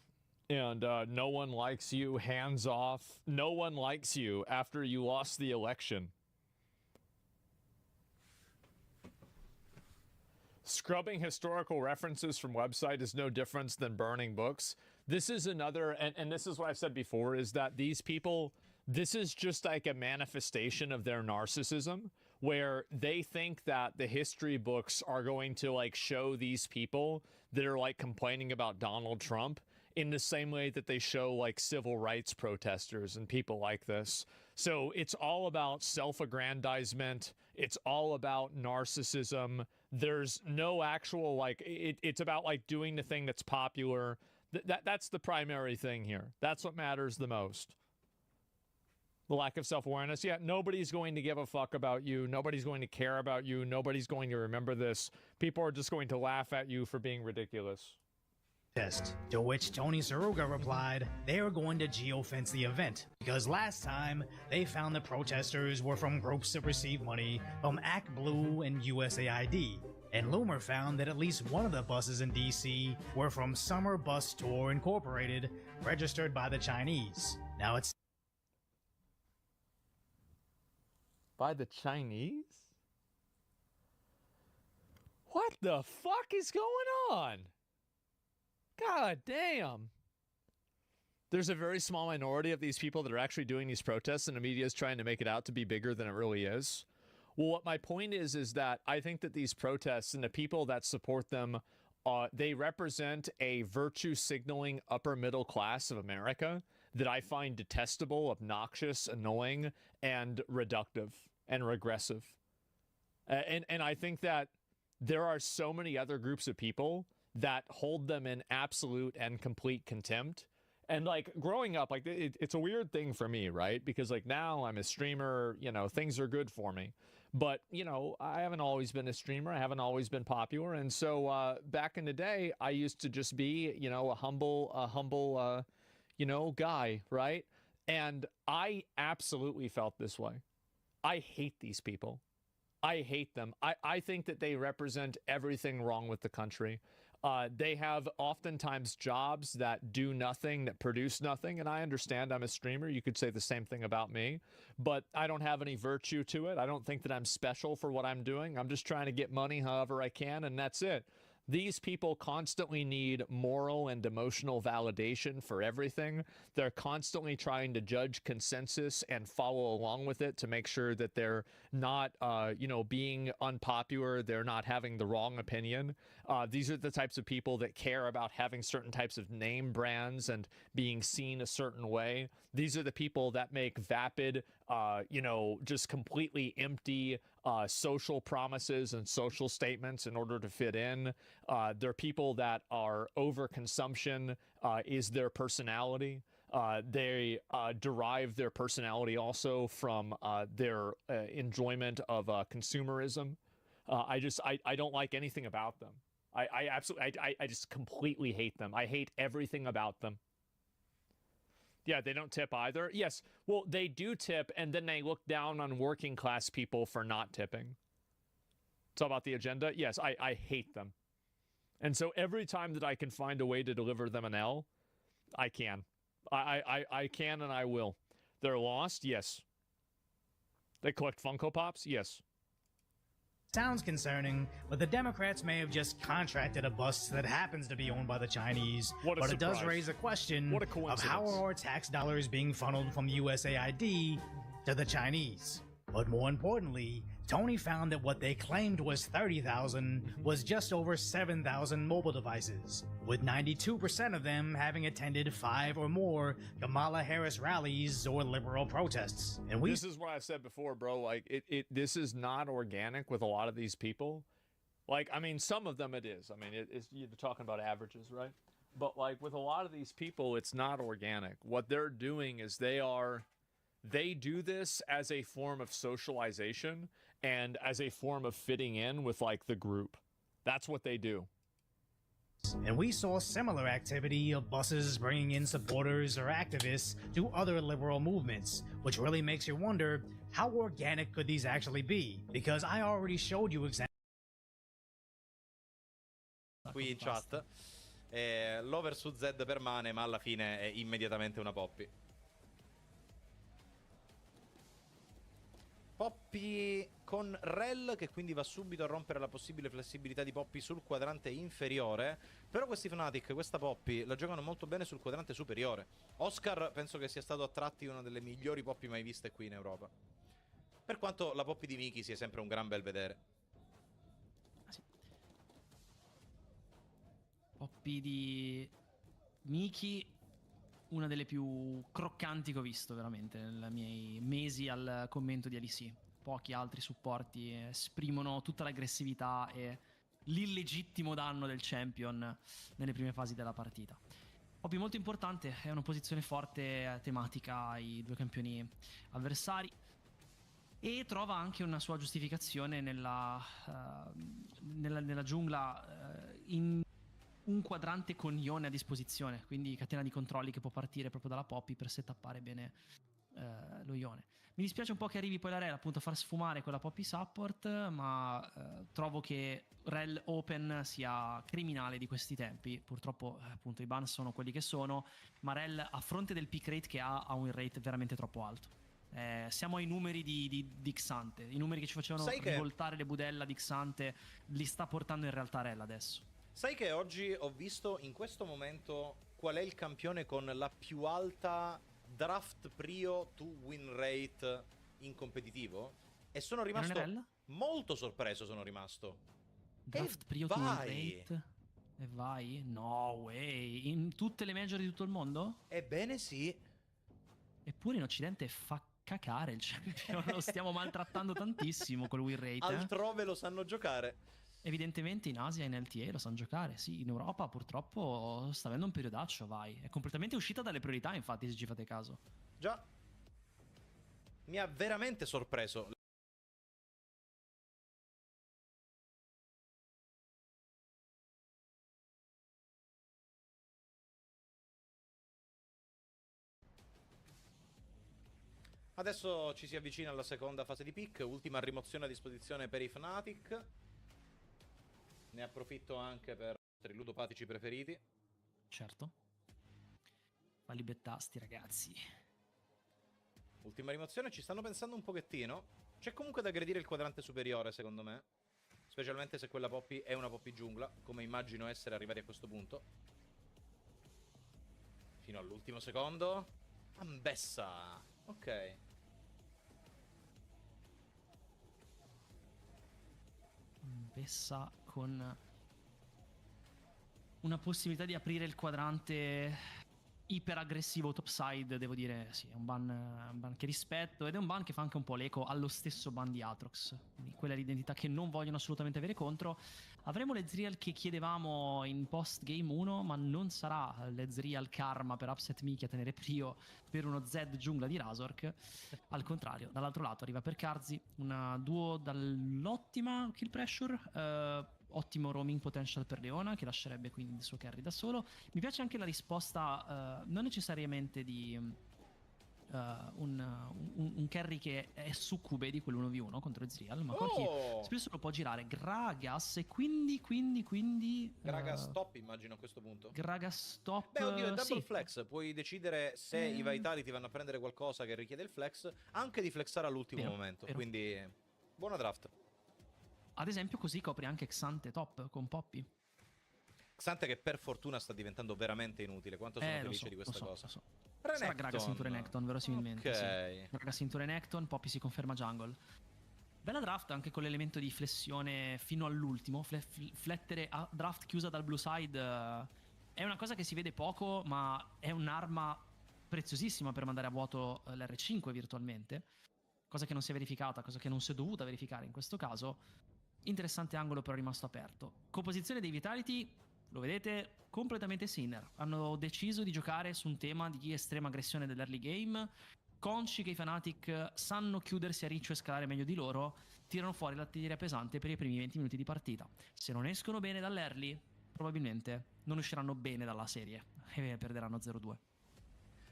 And no one likes you, hands off. No one likes you after you lost the election. Scrubbing historical references from website is no different than burning books. This is another, and this is what I've said before, is that these people, this is just like a manifestation of their narcissism, where they think that the history books are going to like show these people that are like complaining about Donald Trump in the same way that they show like civil rights protesters and people like this. So it's all about self-aggrandizement. It's all about narcissism. There's no actual like, it's about like doing the thing that's popular. That's the primary thing here. That's what matters the most. The lack of self-awareness. Yeah, nobody's going to give a fuck about you. Nobody's going to care about you. Nobody's going to remember this. People are just going to laugh at you for being ridiculous. To which Tony Saruga replied, they are going to geofence the event, because last time they found the protesters were from groups that receive money from Act Blue and USAID. And Loomer found that at least one of the buses in DC were from Summer Bus Tour Incorporated, registered by the Chinese. Now it's By the Chinese? What the fuck is going on? God damn. There's a very small minority of these people that are actually doing these protests, and the media is trying to make it out to be bigger than it really is. Well, what my point is that I think that these protests and the people that support them, they represent a virtue signaling upper middle class of America that I find detestable, obnoxious, annoying, and reductive and regressive. And I think that there are so many other groups of people that hold them in absolute and complete contempt. And like growing up, like it's a weird thing for me, right? Because like now I'm a streamer, you know, things are good for me. But, you know, I haven't always been a streamer. I haven't always been popular. And so back in the day, I used to just be, you know, a humble, you know, guy, right? And I absolutely felt this way. I hate these people. I hate them. I think that they represent everything wrong with the country. They have oftentimes jobs that do nothing, that produce nothing. And I understand I'm a streamer. You could say the same thing about me. But I don't have any virtue to it. I don't think that I'm special for what I'm doing. I'm just trying to get money however I can, and that's it. These people constantly need moral and emotional validation for everything. They're constantly trying to judge consensus and follow along with it to make sure that they're not, you know, being unpopular. They're not having the wrong opinion. These are the types of people that care about having certain types of name brands and being seen a certain way. These are the people that make vapid, you know, just completely empty social promises and social statements in order to fit in. They're people that are overconsumption is their personality. They derive their personality also from their enjoyment of consumerism. I don't like anything about them. I just completely hate them. I hate everything about them. Yeah, they don't tip either. Yes, well, they do tip, and then they look down on working class people for not tipping. It's all about the agenda. Yes, I hate them. And so every time that I can find a way to deliver them an L, I can. I can and I will. They're lost? Yes. They collect Funko Pops? Yes. Sounds concerning, but the Democrats may have just contracted a bus that happens to be owned by the Chinese. What a but it does surprise. raise a question What a of coincidence. how are our tax dollars being funneled from USAID to the Chinese. But more importantly, Tony found that what they claimed was 30,000 was just over 7,000 mobile devices, with 92% of them having attended 5 or more Kamala Harris rallies or liberal protests. And This is what I've said before, bro. Like, this is not organic with a lot of these people. Like, I mean, some of them it is. I mean, you're talking about averages, right? But, like, with a lot of these people, it's not organic. What they're doing is they do this as a form of socialization and as a form of fitting in with, like, the group. That's what they do. And we saw similar activity of buses bringing in supporters or activists to other liberal movements, which really makes you wonder, how organic could these actually be? Because I already showed you examples. Qui in chat l'over su Z permane, ma alla fine è immediatamente una Poppy. Poppy con Rel, che quindi va subito a rompere la possibile flessibilità di Poppy sul quadrante inferiore. Però questi Fnatic, questa Poppy, la giocano molto bene sul quadrante superiore. Oscar penso che sia stato a tratti una delle migliori Poppy mai viste qui in Europa. Per quanto la Poppy di Miki sia sempre un gran bel vedere. Poppy di Miki, una delle più croccanti che ho visto veramente nei miei mesi al commento di LEC. Pochi altri supporti esprimono tutta l'aggressività e l'illegittimo danno del champion nelle prime fasi della partita. Poppy molto importante, è una posizione forte tematica ai due campioni avversari e trova anche una sua giustificazione nella giungla in un quadrante con Ione a disposizione, quindi catena di controlli che può partire proprio dalla Poppy per settappare bene lo Ione. Mi dispiace un po' che arrivi poi la Rel appunto a far sfumare quella Poppy support, ma trovo che Rel Open sia criminale di questi tempi. Purtroppo appunto i ban sono quelli che sono, ma Rel a fronte del pick rate che ha un win rate veramente troppo alto. Siamo ai numeri di Xante. I numeri che ci facevano rivoltare le budella di Xante li sta portando in realtà Rel adesso. Sai che oggi ho visto in questo momento qual è il campione con la più alta draft prio to win rate in competitivo? E sono rimasto molto sorpreso, sono rimasto. Draft prio to win rate? E vai? No way. In tutte le major di tutto il mondo? Ebbene sì. Eppure in Occidente fa cacare il champion. Lo stiamo maltrattando tantissimo col win rate. Altrove lo sanno giocare. Evidentemente in Asia e in LTA lo sanno giocare. Sì, in Europa purtroppo sta avendo un periodaccio, vai. È completamente uscita dalle priorità, infatti, se ci fate caso. Già. Mi ha veramente sorpreso. Adesso ci si avvicina alla seconda fase di pick, ultima rimozione a disposizione per i Fnatic. Ne approfitto anche per i nostri ludopatici preferiti. Certo. Falli bettasti, ragazzi. Ultima rimozione, ci stanno pensando un pochettino. C'è comunque da aggredire il quadrante superiore, secondo me. Specialmente se quella Poppy è una Poppy giungla, come immagino essere arrivati a questo punto. Fino all'ultimo secondo. Ambessa. Ok. Ambessa con una possibilità di aprire il quadrante iperaggressivo topside, devo dire, sì, è un ban che rispetto, ed è un ban che fa anche un po' l'eco allo stesso ban di Aatrox, quindi quella è l'identità che non vogliono assolutamente avere contro. Avremo l'Ezreal che chiedevamo in post game 1, ma non sarà l'Ezreal Karma per Upset Mickey a tenere prio per uno Z giungla di Razork. Al contrario, dall'altro lato arriva per Karzi, una duo dall'ottima kill pressure, ottimo roaming potential per Leona, che lascerebbe quindi il suo carry da solo. Mi piace anche la risposta, non necessariamente di un carry che è succube di quell'1v1 contro Ezreal, ma qualche spesso lo può girare Gragas, e quindi Gragas top, immagino a questo punto. Gragas top. Beh, oddio, è double sì. flex. Puoi decidere, se i Vitality vanno a prendere qualcosa che richiede il flex, anche di flexare all'ultimo momento. Vero. Quindi buona draft. Ad esempio così copri anche Xante top con Poppy. Xante che per fortuna sta diventando veramente inutile. Quanto sono felice di questa cosa. Sarà Gragas in Renekton, verosimilmente. Ok. Sì. Gragas in Renekton, Poppy si conferma jungle. Bella draft anche con l'elemento di flessione fino all'ultimo. Flettere a draft chiusa dal blue side è una cosa che si vede poco, ma è un'arma preziosissima per mandare a vuoto l'R5 virtualmente. Cosa che non si è verificata, cosa che non si è dovuta verificare in questo caso. Interessante angolo però rimasto aperto. Composizione dei Vitality, lo vedete, completamente sinner. Hanno deciso di giocare su un tema di estrema aggressione dell'early game. Consci che i Fnatic sanno chiudersi a riccio e scalare meglio di loro, tirano fuori l'artiglieria pesante per i primi 20 minuti di partita. Se non escono bene dall'early, probabilmente non usciranno bene dalla serie e perderanno 0-2.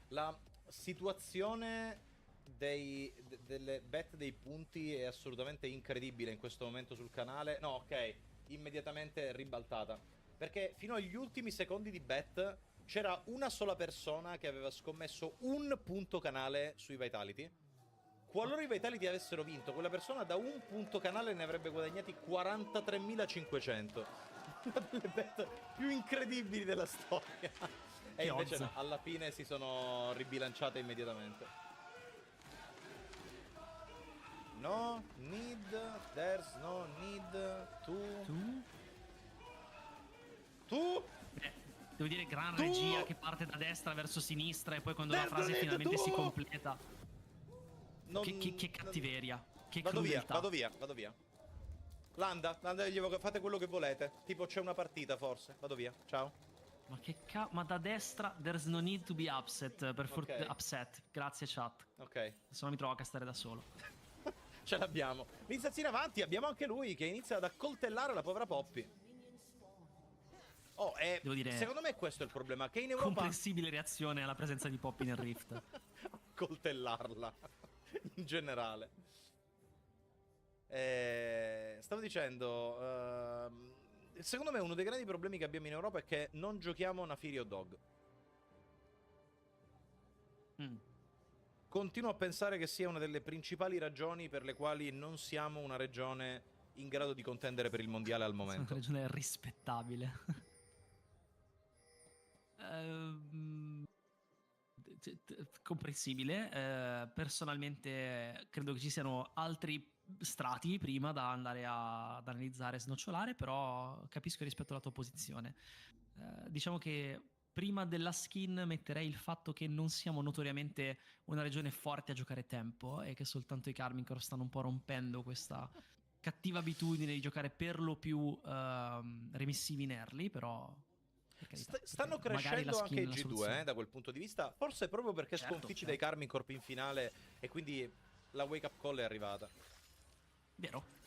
La situazione delle bet dei punti è assolutamente incredibile in questo momento sul canale. No, ok, immediatamente ribaltata. Perché fino agli ultimi secondi di bet c'era una sola persona che aveva scommesso un punto canale sui Vitality. Qualora i Vitality avessero vinto, quella persona da un punto canale ne avrebbe guadagnati 43.500. Una delle bet più incredibili della storia. E invece no, alla fine si sono ribilanciate immediatamente. No need, there's no need to... Tu? Devo dire, gran regia che parte da destra verso sinistra e poi quando la frase finalmente si completa. Che cattiveria. Che crudeltà. Vado via. Landa, fate quello che volete. Tipo c'è una partita forse. Vado via, ciao. Ma che ma da destra there's no need to be upset. Upset. Grazie chat. Ok. Se no mi trovo a castare da solo. Ce l'abbiamo. L'iniziazione avanti, abbiamo anche lui che inizia ad accoltellare la povera Poppy. Devo dire, secondo me questo è il problema, che in Europa... Comprensibile reazione alla presenza di Poppy nel Rift. Coltellarla, in generale. Stavo dicendo... secondo me uno dei grandi problemi che abbiamo in Europa è che non giochiamo Nafiri o Dog. continuo a pensare che sia una delle principali ragioni per le quali non siamo una regione in grado di contendere per il mondiale al È una momento. regione rispettabile. Comprensibile. Personalmente credo che ci siano altri strati prima da andare ad analizzare e snocciolare, però capisco rispetto alla tua posizione. Diciamo che prima della skin metterei il fatto che non siamo notoriamente una regione forte a giocare tempo e che soltanto i Karmine Corp stanno un po' rompendo questa cattiva abitudine di giocare per lo più remissivi in early, però per carità, Stanno perché magari la crescendo skin anche è i la G2 soluzione. da quel punto di vista, forse proprio perché Certo, sconfitti dai certo. Karmine Corp in finale e quindi la wake up call è arrivata. Vero?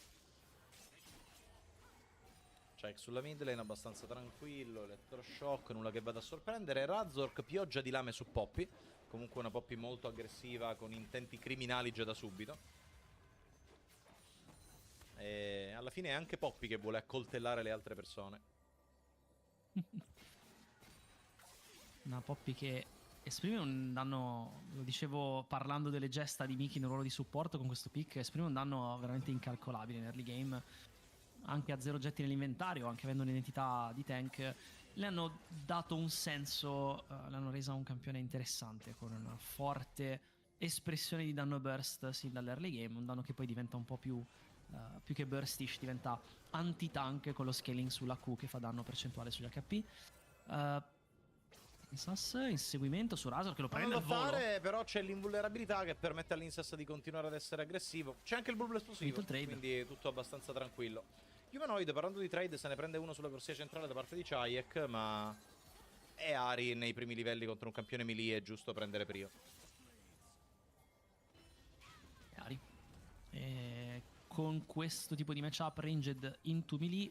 Check sulla mid lane abbastanza tranquillo, elettroshock, nulla che vada a sorprendere. Razork, pioggia di lame su Poppy, comunque una Poppy molto aggressiva con intenti criminali già da subito. E alla fine è anche Poppy che vuole accoltellare le altre persone. Una Poppy che esprime un danno, lo dicevo parlando delle gesta di Miki nel ruolo di supporto con questo pick, esprime un danno veramente incalcolabile in early game, anche a 0 oggetti nell'inventario, anche avendo un'identità di tank, le hanno dato un senso, l'hanno resa un campione interessante, con una forte espressione di danno burst sin dall'early game, un danno che poi diventa un po' più che burstish, diventa anti-tank con lo scaling sulla Q che fa danno percentuale sugli HP. Insas, inseguimento su Razor che lo prende Non al da volo. fare, però c'è l'invulnerabilità che permette all'Insas di continuare ad essere aggressivo. C'è anche il bulbo esplosivo, Finito il trade. quindi tutto abbastanza tranquillo. Humanoid, parlando di trade, se ne prende uno sulla corsia centrale da parte di Chayek, ma è Ari nei primi livelli contro un campione melee, è giusto prendere prio. Ari. E con questo tipo di matchup ranged into melee,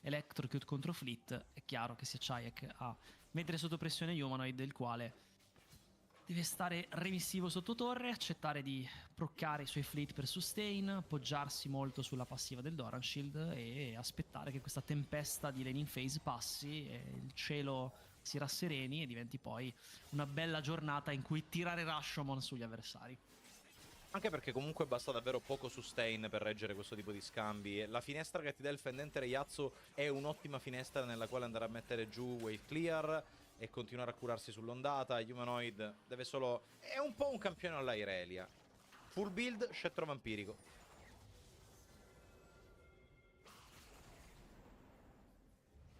Electrocute contro Fleet, è chiaro che sia Chayek a mettere sotto pressione Humanoid, il quale deve stare remissivo sotto torre, accettare di proccare i suoi fleet per sustain, appoggiarsi molto sulla passiva del Doran Shield e aspettare che questa tempesta di laning phase passi e il cielo si rassereni e diventi poi una bella giornata in cui tirare Rashomon sugli avversari. Anche perché comunque basta davvero poco sustain per reggere questo tipo di scambi. La finestra che ti dà il fendente Reiatsu è un'ottima finestra nella quale andare a mettere giù wave clear e continuare a curarsi sull'ondata. Humanoid deve solo... è un po' un campione alla Irelia. Full build, scettro vampirico.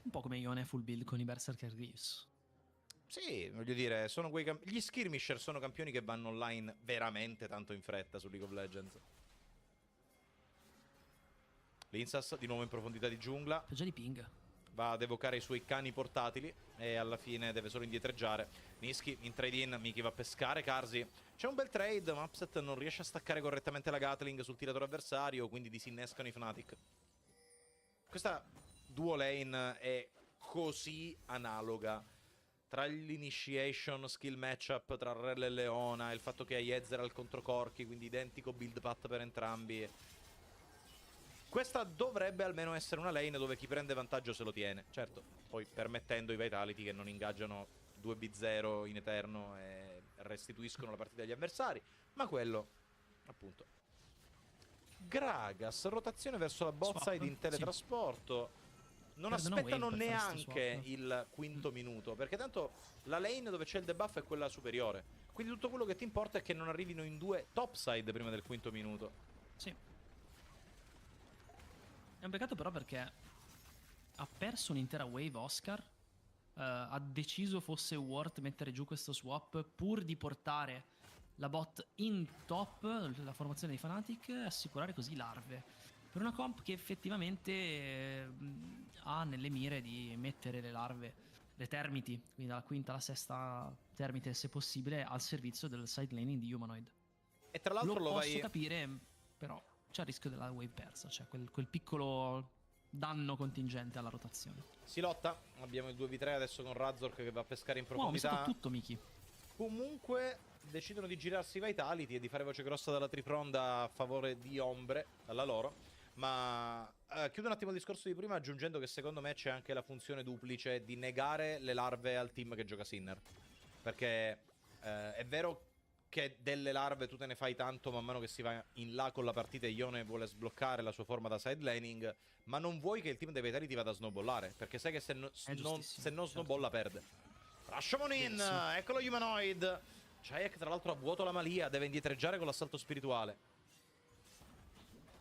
Un po' come Ione full build con i Berserker Greaves. Sì, voglio dire, sono quei gli skirmisher sono campioni che vanno online veramente tanto in fretta su League of Legends. Linsas di nuovo in profondità di giungla. Già di ping. Va ad evocare i suoi cani portatili e alla fine deve solo indietreggiare. Niski in trade-in, Miki va a pescare Karsi. C'è un bel trade, ma Upset non riesce a staccare correttamente la Gatling sul tiratore avversario, quindi disinnescano i Fnatic. Questa duo lane è così analoga tra l'initiation skill matchup tra Rel e Leona, il fatto che hai Ezreal contro Corki, quindi identico build path per entrambi. Questa dovrebbe almeno essere una lane dove chi prende vantaggio se lo tiene. Certo, poi permettendo i Vitality che non ingaggiano 2B0 in eterno e restituiscono la partita agli avversari. Ma quello, appunto. Gragas, rotazione verso la bot Swap, side in teletrasporto. Non Perdono aspettano wave per fare sto neanche swap. il quinto minuto, perché tanto la lane dove c'è il debuff è quella superiore. Quindi tutto quello che ti importa è che non arrivino in due topside prima del quinto minuto. Sì. È un peccato però perché ha perso un'intera wave Oscar, ha deciso fosse worth mettere giù questo swap pur di portare la bot in top, la formazione dei Fnatic, e assicurare così larve. Per una comp che effettivamente ha nelle mire di mettere le larve, le termiti, quindi dalla quinta alla sesta termite se possibile, al servizio del side laning di Humanoid. E tra l'altro Lo lo posso vai... capire, però c'è il rischio della wave persa, cioè quel piccolo danno contingente alla rotazione. Si lotta, abbiamo il 2v3 adesso con Razork che va a pescare in Wow, mi è profondità. stato tutto, Miki. Comunque decidono di girarsi i Vitality e di fare voce grossa dalla trifronda a favore di Ombre, dalla loro. Ma chiudo un attimo il discorso di prima aggiungendo che secondo me c'è anche la funzione duplice di negare le larve al team che gioca Sinner. Perché è vero che delle larve tu te ne fai tanto man mano che si va in là con la partita e Ione vuole sbloccare la sua forma da side laning, ma non vuoi che il team dei Vitality vada a snowballare, perché sai che se non certo. snowballa perde. Rashomon in, eccolo Humanoid. Chayek tra l'altro ha vuoto la malia, deve indietreggiare con l'assalto spirituale.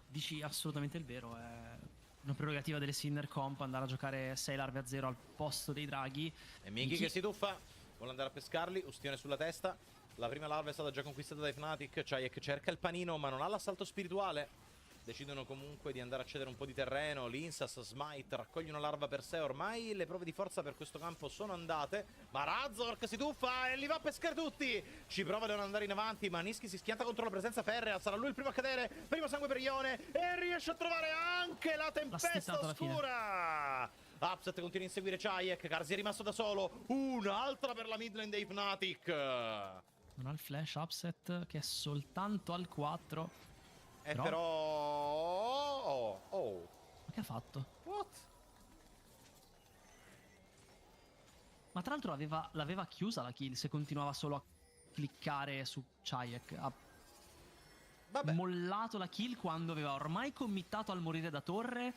Dici assolutamente il vero, è una prerogativa delle Sinner Comp andare a giocare 6 larve a 0 al posto dei draghi. E Miki che si tuffa, vuole andare a pescarli, ustione sulla testa. La prima larva è stata già conquistata dai Fnatic. Chayek cerca il panino ma non ha l'assalto spirituale. Decidono comunque di andare a cedere un po' di terreno. Linsas, Smite, raccoglie una larva per sé. Ormai le prove di forza per questo campo sono andate. Ma Razork si tuffa e li va a pescare tutti. Ci prova a non andare in avanti, ma Niski si schianta contro la presenza ferrea. Sarà lui il primo a cadere. Primo sangue per Ione. E riesce a trovare anche la tempesta oscura. Upset continua a inseguire Chayek. Karzi è rimasto da solo. Un'altra per la midlane dei Fnatic. Non ha il flash Upset che è soltanto al 4. Però... Oh. Ma che ha fatto? What? Ma tra l'altro l'aveva chiusa la kill se continuava solo a cliccare su Chayek. Ha mollato la kill quando aveva ormai committato al morire da torre.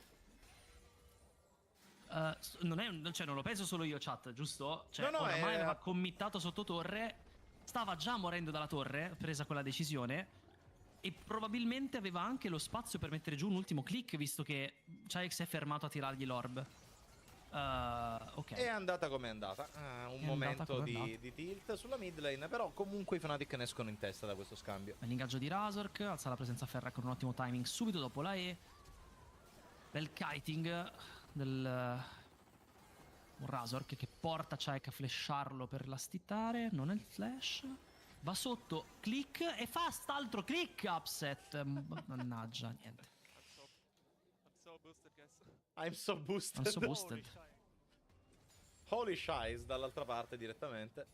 Non lo penso solo io, chat, giusto? Cioè, no, ormai aveva committato sotto torre. Stava già morendo dalla torre, presa quella decisione. E probabilmente aveva anche lo spazio per mettere giù un ultimo click, visto che Chayek si è fermato a tirargli l'orb. Ok. È andata come è andata. Un momento di tilt sulla mid lane. Però comunque i Fnatic ne escono in testa da questo scambio. L'ingaggio di Razork, alza la presenza ferra con un ottimo timing subito dopo la E. Bel kiting del Razork che porta Chayek a flasharlo per lastitare. Non è il flash. Va sotto, click e fa st'altro click. Upset. Mannaggia, niente. I'm so boosted. Holy shies dall'altra parte direttamente.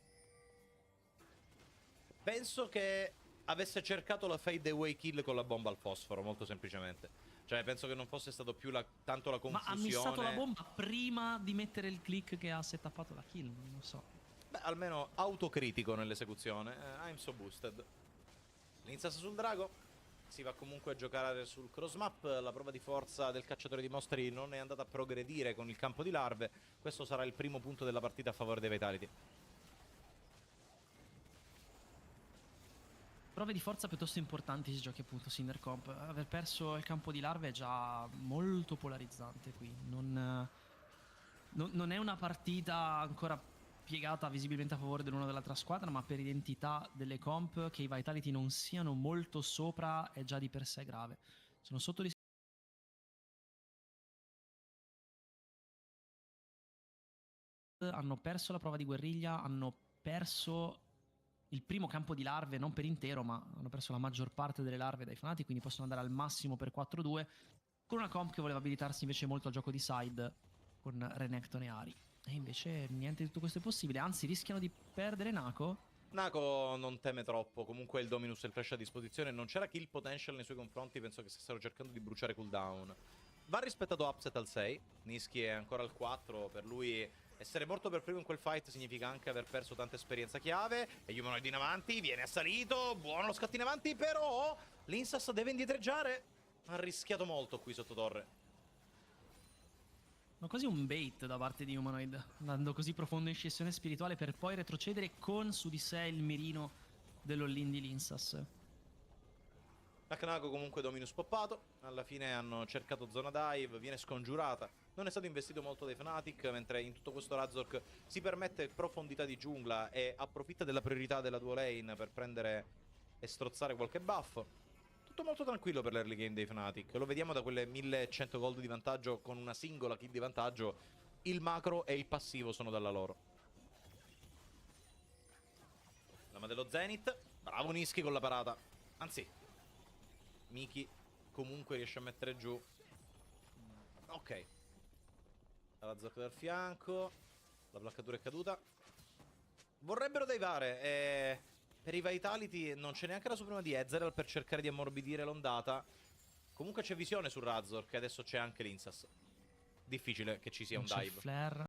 Penso che avesse cercato la fade away kill con la bomba al fosforo, molto semplicemente. Cioè penso che non fosse stato più tanto la confusione. Ma ha missato la bomba prima di mettere il click che ha settapato la kill, non lo so. Beh, almeno autocritico nell'esecuzione. I'm so boosted. Linsas sul drago. Si va comunque a giocare sul cross map. La prova di forza del cacciatore di mostri non è andata a progredire con il campo di larve. Questo sarà il primo punto della partita a favore dei Vitality. Prove di forza piuttosto importanti si giochi appunto Sinner Comp. Aver perso il campo di larve è già molto polarizzante qui. Non è una partita ancora piegata visibilmente a favore dell'una o dell'altra squadra, ma per identità delle comp che i Vitality non siano molto sopra è già di per sé grave. Sono sotto di hanno perso la prova di guerriglia, hanno perso il primo campo di larve, non per intero, ma hanno perso la maggior parte delle larve dai Fnatic, quindi possono andare al massimo per 4-2, con una comp che voleva abilitarsi invece molto al gioco di side, con Renekton e Ari. E invece niente di tutto questo è possibile, anzi rischiano di perdere Nako. Nako non teme troppo, comunque il Dominus e il flash a disposizione, non c'era kill potential nei suoi confronti, penso che stessero cercando di bruciare cooldown. Va rispettato Upset al 6, Niski è ancora al 4, per lui essere morto per primo in quel fight significa anche aver perso tanta esperienza chiave. E Humanoid in avanti, viene assalito, buono lo scatto in avanti, però Linsas deve indietreggiare. Ha rischiato molto qui sotto torre. Ma quasi un bait da parte di Humanoid, andando così profondo in scissione spirituale per poi retrocedere con su di sé il mirino dell'all-in di Linsas. Nako comunque Dominus poppato, alla fine hanno cercato zona dive, viene scongiurata. Non è stato investito molto dai Fnatic, mentre in tutto questo Razork si permette profondità di giungla e approfitta della priorità della duo lane per prendere e strozzare qualche buff. Tutto molto tranquillo per l'early game dei Fnatic. Lo vediamo da quelle 1100 gold di vantaggio con una singola kill di vantaggio. Il macro e il passivo sono dalla loro. Lama dello Zenith. Bravo Niski con la parata. Anzi, Miki comunque riesce a mettere giù. Ok. La Zork dal fianco. La placcatura è caduta. Vorrebbero divare. Per i Vitality non c'è neanche la suprema di Ezreal per cercare di ammorbidire l'ondata. Comunque c'è visione su Razork e adesso c'è anche Linsas. Difficile che ci sia un dive. Flare.